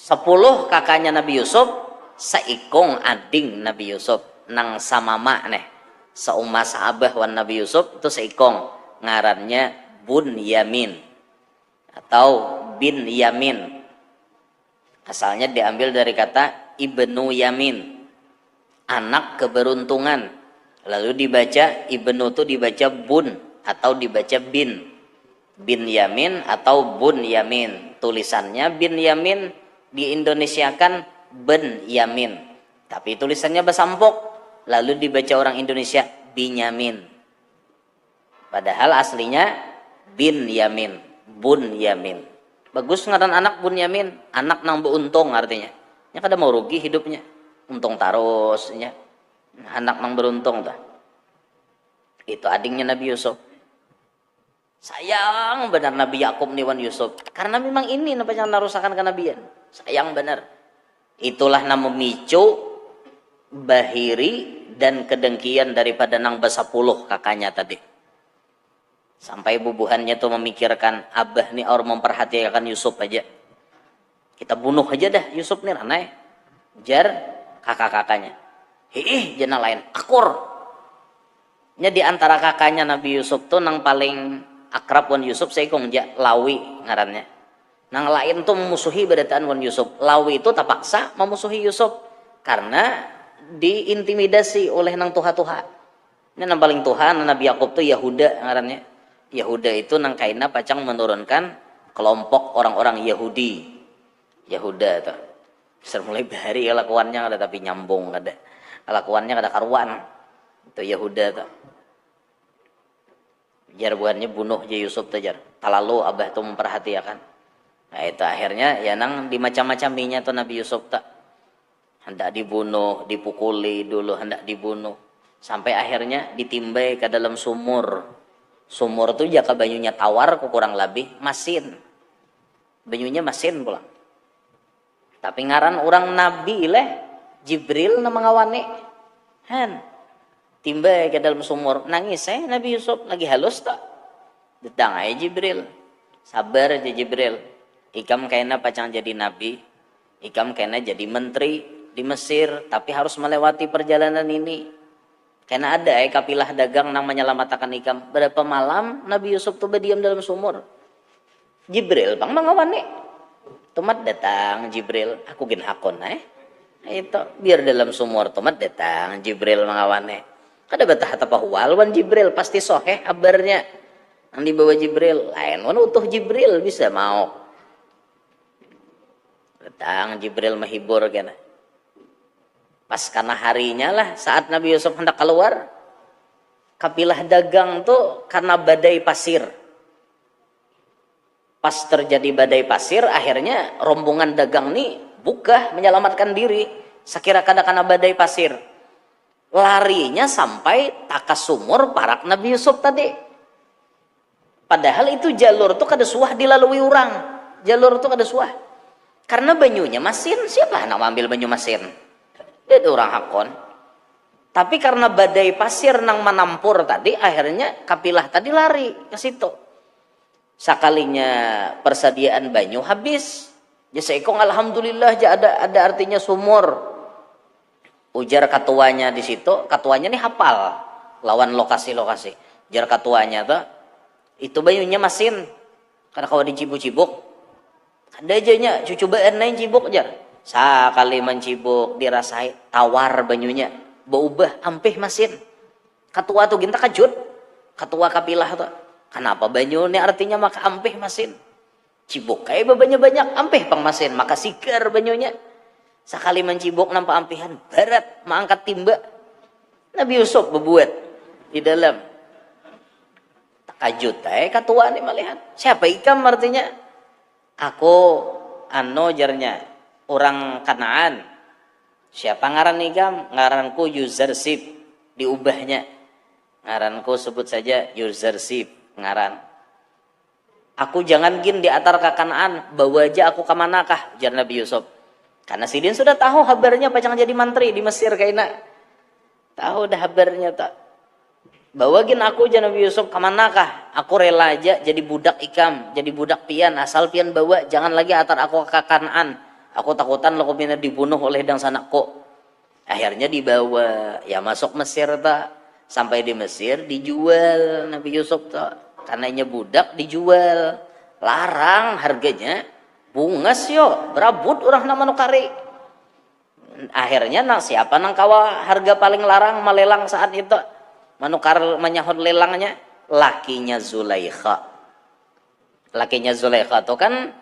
10 kakaknya Nabi Yusuf, seikung ading Nabi Yusuf nang samama nih. Seumah sahabah wan Nabi Yusuf itu seikung, ngarannya Bunyamin atau bin Yamin. Asalnya diambil dari kata Ibnu Yamin, anak keberuntungan. Lalu dibaca Ibnu itu dibaca Bun atau dibaca Bin. Bin Yamin atau Bun Yamin. Tulisannya Bin Yamin, di Indonesiakan Ben Yamin. Tapi tulisannya basampok. Lalu dibaca orang Indonesia Binyamin. Padahal aslinya Bin Yamin, Bun Yamin. Bagus ngaran anak Bun Yamin, anak nang beruntung artinya. Nya kada mau rugi hidupnya. Untung tarusnya. Anak nang beruntung dah. Itu adingnya Nabi Yusuf. Sayang benar Nabi Yakub niwan Yusuf. Karena memang ini namanya yang narusakan kenabian. Sayang benar. Itulah nama memicu bahiri dan kedengkian daripada nang basapuluh kakaknya tadi. Sampai bubuhannya tuh memikirkan abah nih orang memperhatikan Yusuf aja. Kita bunuh aja dah Yusuf nih ranai. Jar kakak-kakaknya. Jana lain akur. Nya di antara kakaknya Nabi Yusuf tuh nang paling akrab wan Yusuf seikung ja Lawi ngarannya. Nang lain tuh memusuhi beritaan wan Yusuf. Lawi itu terpaksa memusuhi Yusuf karena diintimidasi oleh nang tuha-tuha. Ini nang paling tuha Nabi Yakub tuh Yahuda ngarannya. Yahuda itu nang kaina pacang menurunkan kelompok orang-orang Yahudi. Yahuda tuh. Bisa mulai bahari kelakuannya ada tapi nyambung ada. Kelakuannya ada karuan. Itu Yahuda tuh. Jar buannya bunuh je Yusuf tuh jar. Talalu abah tuh memperhatikan. Nah itu akhirnya ya nang dimacam-macaminya tuh Nabi Yusuf tak. Hendak dibunuh, dipukuli dulu hendak dibunuh. Sampai akhirnya ditimbai ke dalam sumur. Sumur tuh jaka banyunya tawar kurang lebih masin. Banyunya masin pulang. Tapi ngaran orang Nabi leh Jibril nama ngawane. Han. Timba ke dalam sumur nangis Nabi Yusuf lagi halus tak datang aja Jibril sabar aja Jibril ikam kayaknya pacang jadi nabi ikam kayaknya jadi menteri di Mesir tapi harus melewati perjalanan ini karena ada kapilah dagang nang menyelamatkan ikam berapa malam Nabi Yusuf tuh berdiam dalam sumur Jibril bang mangawane tomat datang Jibril aku gin hakon itu biar dalam sumur tomat datang Jibril mangawane kada betah tapahwal wan Jibril pasti soheh kabarnya yang dibawa Jibril lain wan utuh Jibril bisa mau datang Jibril menghibur kena pas karena harinya lah saat Nabi Yusuf hendak keluar kapilah dagang tuh karena badai pasir pas terjadi badai pasir akhirnya rombongan dagang nih buka menyelamatkan diri sekira kada karena badai pasir larinya sampai takas sumur parak Nabi Yusuf tadi. Padahal itu jalur tuh kada suah dilalui orang. Jalur tuh kada suah. Karena banyunya masin, siapa nak ambil banyu masin? Dia orang hakon. Tapi karena badai pasir nang menampur tadi, akhirnya kapilah tadi lari ke situ. Sekalinya persediaan banyu habis. Ya seikong alhamdulillah ada artinya sumur. Ujar ketuanya di situ, ketuanya nih hafal lawan lokasi-lokasi. Ujar ketuanya tuh, itu banyunya masin. Karena kalau dicibuk-cibuk, ada aja nya cucu baan lain cibuk jar. Sakali mencibuk dirasai tawar banyunya, berubah ampih masin. Ketua tuh ginta kajut, ketua kapilah tuh. Kenapa banyu ini artinya maka ampih masin. Cibuk kayak bebannya banyak, ampih pang masin, maka sigar banyunya. Sekali mencibuk nampak ampihan barat mengangkat timba Nabi Yusuf berbuat di dalam. Takajut ketua nih melihat. Siapa ikam artinya? Aku jarnya orang Kanaan. Siapa ngaran ikam? Ngaranku Yuzarsib, diubahnya. Ngaranku sebut saja Yuzarsib ngaran. Aku jangan gin diatar ke Kanaan, bawa aja aku ke manakah? Jar Nabi Yusuf. Karena Sidin sudah tahu kabarnya pacang jadi mantri di Mesir kayaknya. Tahu dah kabarnya tak. Bawagin aku jar Nabi Yusuf ke manakah? Aku rela aja jadi budak ikam, jadi budak pian, asal pian bawa, jangan lagi atar aku ke Kanaan. Aku takutan lo kepina dibunuh oleh dang sanakku. Akhirnya dibawa, ya masuk Mesir tak. Sampai di Mesir dijual Nabi Yusuf tak. Karenanya budak dijual. Larang harganya. Bungas yo, berabut orang nama nukari. Akhirnya siapa nang kawa harga paling larang malelang saat itu? Manukar menyahut lelangnya lakinya Zulaikha. Lakinya Zulaikha itu kan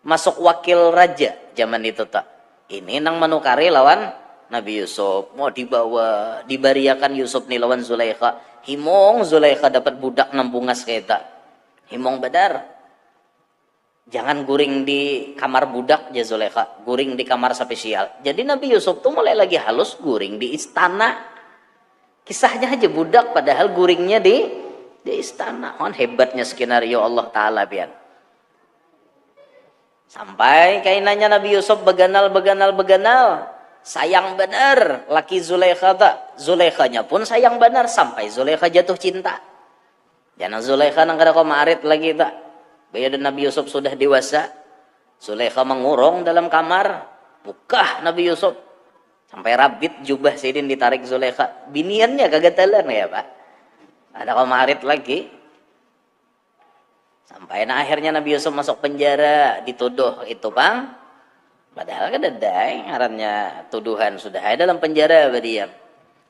masuk wakil raja zaman itu tak. Ini nang manukari lawan Nabi Yusuf. Mau dibawa, dibariakan Yusuf nih lawan Zulaikha. Himong Zulaikha dapat budak nambungas kayak tak. Himong badar. Jangan guring di kamar budak ya Zulaikha. Guring di kamar spesial. Jadi Nabi Yusuf tuh mulai lagi halus guring di istana. Kisahnya aja budak padahal guringnya di istana. Oh, hebatnya skenario Allah Ta'ala pian. Sampai kainannya Nabi Yusuf beganal. Sayang benar laki Zulaikha tak. Zulaikhanya pun sayang benar sampai Zulaikha jatuh cinta. Jangan Zulaikha nang kada kau maarit lagi tak. Bayar Nabi Yusuf sudah dewasa. Zulaikha mengurung dalam kamar. Bukah Nabi Yusuf. Sampai rabit jubah Sidin ditarik Zulaikha. Biniannya kagatalan ya Pak. Ada kemarit lagi. Sampai akhirnya Nabi Yusuf masuk penjara. Dituduh itu Bang. Padahal kan ada ngarannya tuduhan. Sudah ada dalam penjara berdiam.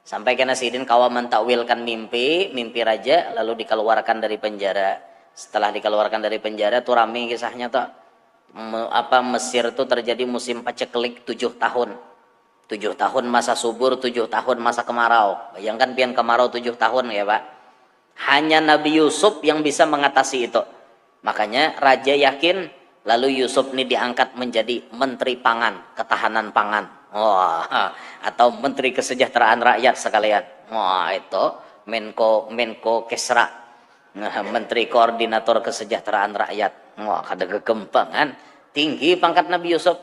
Sampai kena Sidin kawa mentakwilkan mimpi raja. Lalu dikeluarkan dari penjara. Setelah dikeluarkan dari penjara tuh rame kisahnya tuh. Mesir tuh terjadi musim paceklik 7 tahun. 7 tahun masa subur, 7 tahun masa kemarau. Bayangkan pian kemarau 7 tahun ya Pak. Hanya Nabi Yusuf yang bisa mengatasi itu. Makanya raja yakin lalu Yusuf ini diangkat menjadi menteri pangan, ketahanan pangan. Wah, atau menteri kesejahteraan rakyat sekalian. Wah, itu Menko Kesra. Nah, menteri koordinator kesejahteraan rakyat. Wah, ada kekembangan. Tinggi pangkat Nabi Yusuf.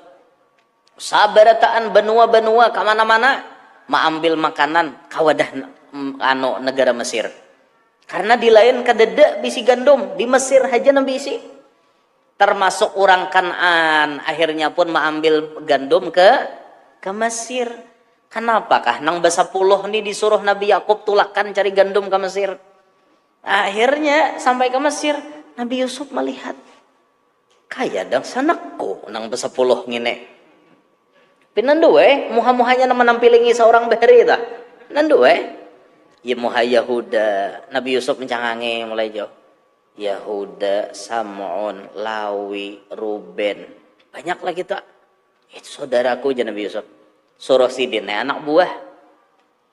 Sabarataan benua kemana-mana mengambil makanan kawadah negara Mesir. Karena di lain kadeda bisi gandum di Mesir aja nabi isi. Termasuk orang Kanaan akhirnya pun mengambil gandum ke Mesir. Kenapakah nang basa puluh nih disuruh Nabi Yakub tulakan cari gandum ke Mesir. Akhirnya sampai ke Mesir Nabi Yusuf melihat kaya dang sanakku nang basa puluh ngine. Pinandu muha-muhanya nama nampilingi seorang bahari ta. Nandu ya muha Yahuda. Nabi Yusuf mencangangi mulai jauh. Yahuda, Sam'un, Lawi, Ruben. Banyak lagi tak. Itu saudaraku aja Nabi Yusuf. Suruh Sidin anak buah.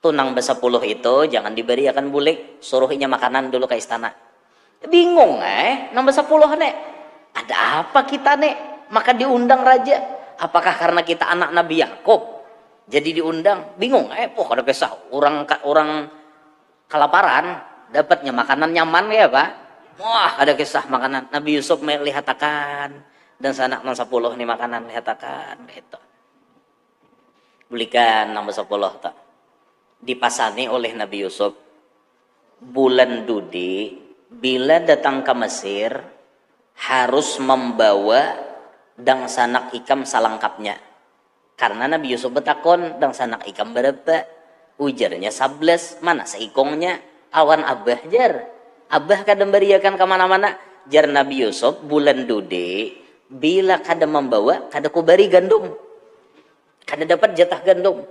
Tunang basa puluh itu jangan diberiakan bulik. Suruhinya makanan dulu ke istana. Bingung nang basa puluh ada apa kita maka diundang raja. Apakah karena kita anak Nabi Yakub jadi diundang? Bingung. Ada kisah orang kelaparan dapatnya makanan nyaman ya Pak. Wah, ada kisah makanan Nabi Yusuf melihatakan dan sanak nang 10 nih makanan lihatakan gitu. Belikan nang 10 tak. Dipasani oleh Nabi Yusuf. Bulan Dudi bila datang ke Mesir harus membawa dang sanak ikam salangkapnya. Karena Nabi Yusuf betakon dang sanak ikam berapa? Ujarnya 11. Mana seikongnya? Awan abah jar. Abah kadang beriakan kemana-mana. Jar Nabi Yusuf bulan Dudi bila kada membawa kada kubari gandum. Kada dapat jatah gandum.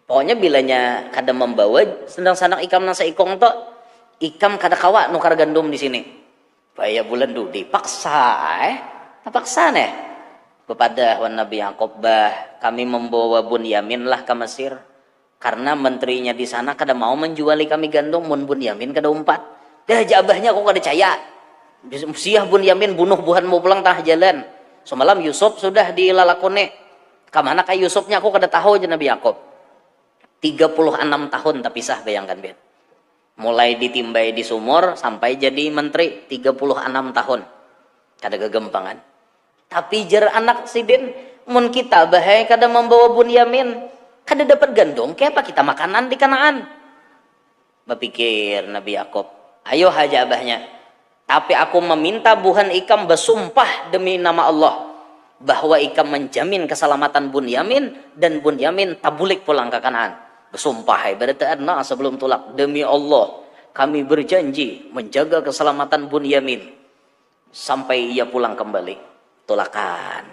Pokoknya bilanya kada membawa sedang sanak ikam nang seikong to ikam kada kawa nukar gandum di sini. Bahaya bulan Dudi paksa Terpaksa kepada Nabi Yakub kami membawa Bunyamin lah ke Mesir. Karena menterinya di sana kada mau menjuali kami gandum, mun Bunyamin kada umpat. Dah jabahnya kok kada caya. Siah Bunyamin bunuh buhan mau pulang tengah jalan. Semalam Yusuf sudah dilalakone. Kamana kay Yusufnya aku kada tahu aja Nabi Yakub. 36 tahun terpisah, bayangkan bet. Mulai ditimbai di sumur sampai jadi menteri 36 tahun. Kada kegempangan. Tapi jar anak sidin mun kita bahaya kada membawa Bunyamin, kada dapat gandum, kayak apa kita makanan di Kanaan? Berpikir Nabi Yakub, ayo haja abahnya. Tapi aku meminta buhan ikam bersumpah demi nama Allah bahwa ikam menjamin keselamatan Bunyamin dan Bunyamin tabulik pulang ke Kanaan. Bersumpah berarti adna sebelum tulak, demi Allah kami berjanji menjaga keselamatan Bunyamin sampai ia pulang kembali. Tulakan.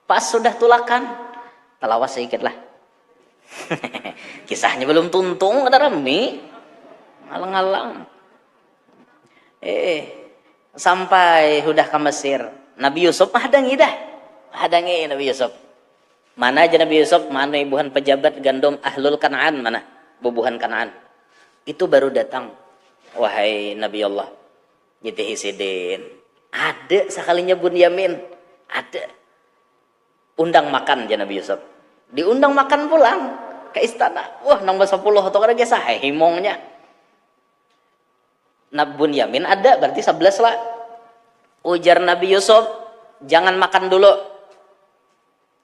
Pas sudah tulakan, telawas sedikit lah. Kisahnya belum tuntung, ada rami, alang-alang. Sampai sudah ke Mesir, Nabi Yusuf hadangi dah, hadangi Nabi Yusuf. Mana aja Nabi Yusuf, mana ibuhan pejabat gandum ahlul Kanaan, mana bubuhan Kanaan. Itu baru datang, wahai Nabi Allah, Yitihi Sidin. Ada sekalinya Bunyamin, ada. Undang makan aja Nabi Yusuf. Diundang makan pulang ke istana. Wah, nang 10 atau kada gesah himongnya. Nabi Bunyamin ada, berarti 11 lah. Ujar Nabi Yusuf, jangan makan dulu.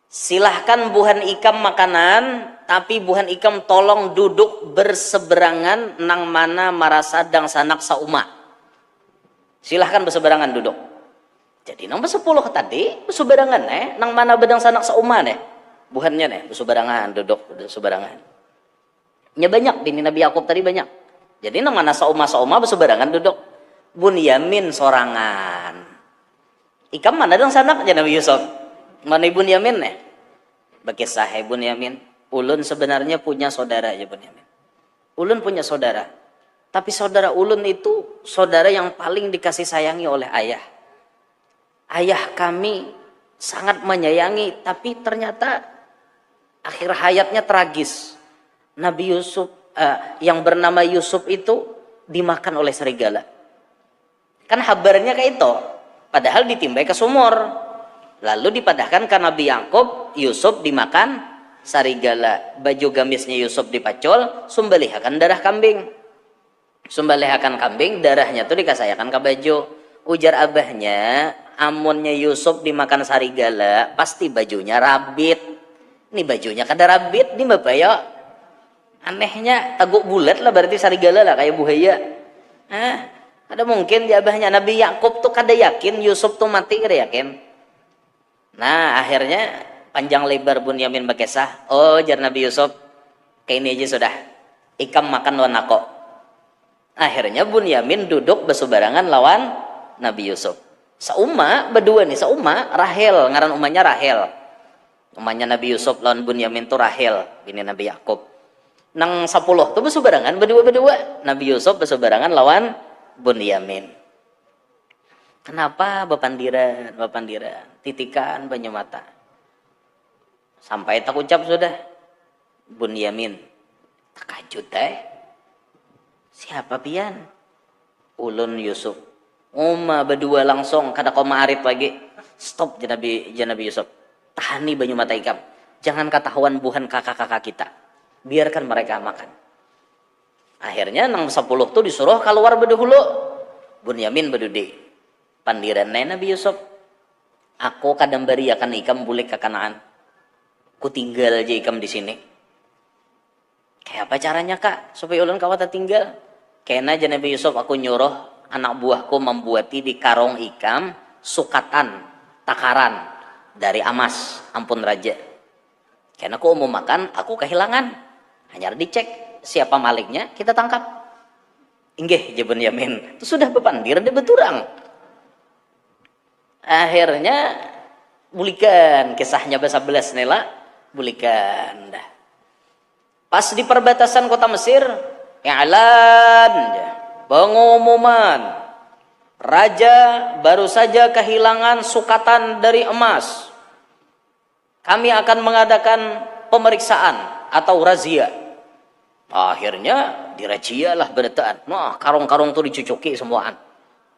Silahkan buhan ikam makanan, tapi buhan ikam tolong duduk berseberangan nang mana marasadang sanak sauma. Silahkan berseberangan duduk. Jadi nang 10 tadi berseberangan nang mana bedang sanak sauma buhannya berseberangan duduk berseberangan. Nya banyak bini Nabi Yakub tadi banyak. Jadi nang mana sauma berseberangan duduk. Bunyamin sorangan. Ikam mana dang sanak aja Nabi Yusuf. Mana Bunyamin Bakisah Bunyamin. Ulun sebenarnya punya saudara aja Bunyamin. Ulun punya saudara. Tapi saudara ulun itu saudara yang paling dikasih sayangi oleh ayah. Ayah kami sangat menyayangi, tapi ternyata akhir hayatnya tragis. Nabi Yusuf yang bernama Yusuf itu dimakan oleh serigala. Kan habarnya kayak itu. Padahal ditimbai ke sumur. Lalu dipadahkan ke Nabi Yakub, Yusuf dimakan serigala. Baju gamisnya Yusuf dipacul, sumbalihakan darah kambing. Sumbalihakan kambing, darahnya tuh dikasayakan ke baju. Ujar abahnya, amunnya Yusuf dimakan serigala, pasti bajunya rabit. Ini bajunya kada rabit, ini bapak ya. Anehnya, taguk bulat lah berarti serigala lah, kayak buaya. Ada mungkin di abahnya. Nabi Yakub tuh kada yakin Yusuf tuh mati, kada yakin. Nah akhirnya panjang lebar Bunyamin berkisah. Oh jar Nabi Yusuf, kayak ini aja sudah. Ikam makan wanako. Akhirnya Bunyamin duduk berseberangan lawan Nabi Yusuf. Sauma berdua nih, sauma Rahel, ngaran umanya Rahel. Umanya Nabi Yusuf lawan Bunyamin tuh Rahel, ini Nabi Yakub. Nang 10 tuh berseberangan berdua. Nabi Yusuf berseberangan lawan Bunyamin. Kenapa bapandiran, titikan banyu mata. Sampai tak ucap sudah. Bunyamin, takajud Siapa pian? Ulun Yusuf. Uma berdua langsung kada koma arit lagi. Stop Nabi Yusuf. Tahani banyu mata ikam. Jangan ketahuan buhan kakak-kakak kita. Biarkan mereka makan. Akhirnya nang 10 tuh disuruh keluar berdahulu. Bunyamin berdudi. Pandiran Nabi Yusuf. Aku kadang beri akan ikam bulik ke Kanaan. Ku tinggal aja ikam di sini. Kayak apa caranya kak? Supaya ulun kawat tinggal. Kena aja Nabi Yusuf aku nyuruh anak buahku membuati di karung ikam sukatan takaran dari emas. Ampun raja. Karena aku mau makan, aku kehilangan. Hanya dicek siapa maliknya, kita tangkap. Inggih jebun Yamin. Itu sudah bepandir dia beturang. Akhirnya bulikan kisahnya bahasa belas nela bulikan dah. Pas di perbatasan kota Mesir, i'lan, pengumuman. Raja baru saja kehilangan sukatan dari emas. Kami akan mengadakan pemeriksaan. atau razia. Akhirnya dirazia lah berataan. Nah, karung-karung tuh dicucuki semuaan.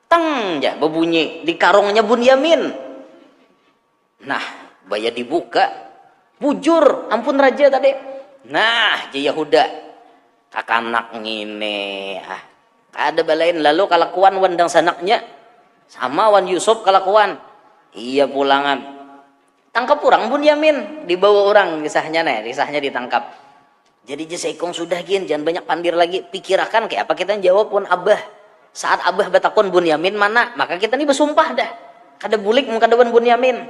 Tang ya berbunyi di karungnya Bunyamin. Nah, bayar dibuka. Bujur, ampun raja tadi. Nah, Yahuda kakanak ngine. Ada balain lalu kalakuan wandang sanaknya sama wan Yusuf kalakuan. Iya pulangan. Tangkap orang Bunyamin, dibawa orang kisahnya ditangkap. Jadi jasaikong sudah gin, jangan banyak pandir lagi. Pikirakan kayak apa kita jawab pun abah. Saat abah batakon Bunyamin mana, maka kita ini bersumpah dah. Kada bulik mengkadawan Bunyamin.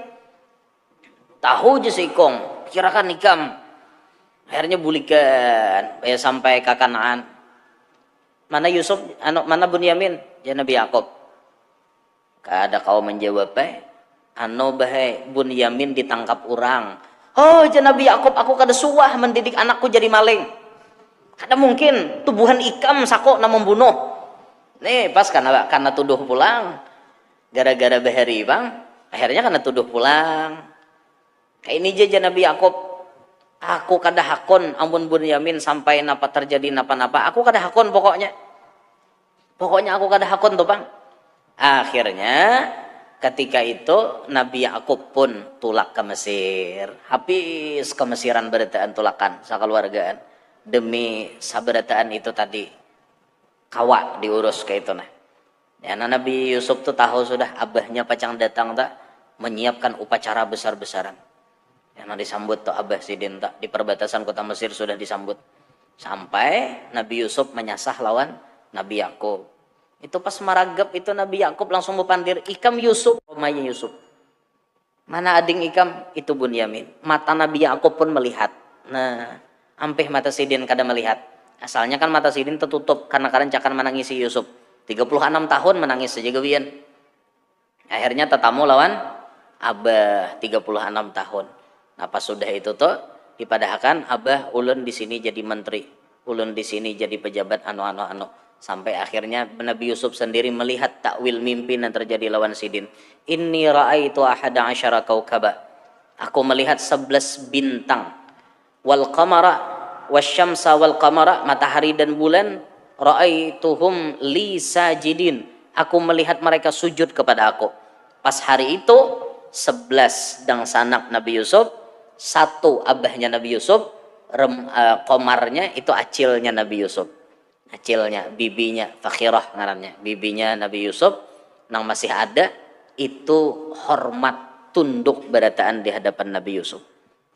Tahu jasaikong, pikirakan nikam. Akhirnya bulikan, sampai ke Kanaan. Mana Yusuf, mana Bunyamin? Ya Nabi Yakub. Kada kau menjawab bahai Bunyamin ditangkap orang. Oh, ya Nabi Yakub, aku kada suah mendidik anakku jadi maling. Kada mungkin tubuhan ikam sako na membunuh. Nih pas karena tuduh pulang. Gara-gara bahari bang, akhirnya karena tuduh pulang. Kayak ini aja Nabi Yakub. Aku kada hakon ampun Bunyamin sampai napa terjadi napa-napa. Aku kada hakon pokoknya. Pokoknya aku kada hakon tuh bang. Akhirnya ketika itu Nabi Yakub pun tulak ke Mesir. Habis ke Mesiran berataan tulakan sakeluargaan. Demi saberataan itu tadi. Kawa diurus kayak itu nah. Ya, Nabi Yusuf tuh tahu sudah abahnya pacang datang tak menyiapkan upacara besar-besaran. Yang disambut tuh abah sidin tak di perbatasan kota Mesir sudah disambut. Sampai Nabi Yusuf menyasah lawan Nabi Yakub. Itu pas maragap itu Nabi Yakub langsung berpandir, ikam Yusuf, omanya Yusuf. Mana ading ikam? Itu Bunyamin. Mata Nabi Yakub pun melihat. Nah, ampih mata sidin kada melihat. Asalnya kan mata sidin tertutup karena cakan menangisi Yusuf. 36 tahun menangis saja gawian. Akhirnya tetamu lawan abah 36 tahun. Nah, pas sudah itu tuh dipadahkan abah ulun di sini jadi menteri, ulun di sini jadi pejabat anu. Sampai akhirnya Nabi Yusuf sendiri melihat takwil mimpi yang terjadi lawan sidin. Inni ra'aitu ahada asyara kaukaba. Aku melihat 11 bintang. Wal qamara wasyamsa wal qamara, matahari dan bulan, ra'aituhum li sajidin. Aku melihat mereka sujud kepada aku. Pas hari itu 11 dang sanak Nabi Yusuf, satu abahnya Nabi Yusuf, komarnya itu acilnya Nabi Yusuf. Acilnya, bibinya, Fakhirah ngarannya, bibinya Nabi Yusuf nang masih ada, itu hormat tunduk berataan di hadapan Nabi Yusuf.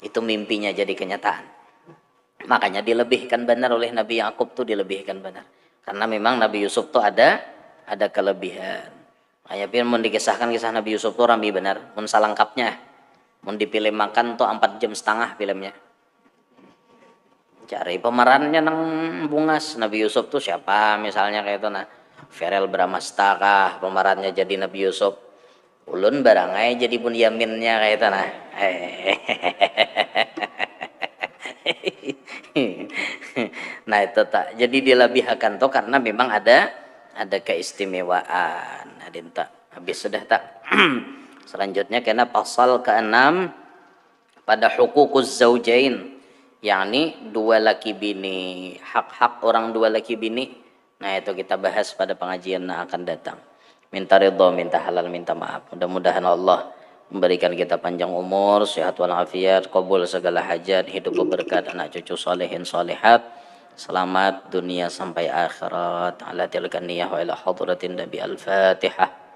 Itu mimpinya jadi kenyataan. Makanya dilebihkan benar oleh Nabi Yakub tuh, dilebihkan benar. Karena memang Nabi Yusuf tuh ada kelebihan. Makanya pun mau dikisahkan kisah Nabi Yusuf tuh rami benar, mun salangkapnya. Mau dipilih makan tuh 4,5 jam filmnya. Cari pemerannya nang bungas. Nabi Yusuf tuh siapa misalnya kayak itu nah. Verel Bramasta kah pemerannya jadi Nabi Yusuf. Ulun barangai jadi Bunyaminnya kayak itu nah. Nah itu tak. Jadi dilebihkan tuh karena memang ada keistimewaan. Adin tak. Habis sudah tak. Selanjutnya kena pasal ke-6 pada hukukuz zaujain, yakni dua laki bini, hak-hak orang dua laki bini. Nah itu kita bahas pada pengajian yang akan datang. Minta ridho, minta halal, minta maaf. Mudah-mudahan Allah memberikan kita panjang umur, sehat walafiat, qabul segala hajat, hidup berberkat, anak cucu solehin solehat, selamat dunia sampai akhirat. Ala tilka niyah wa ila hadratin Nabi al-Fatihah.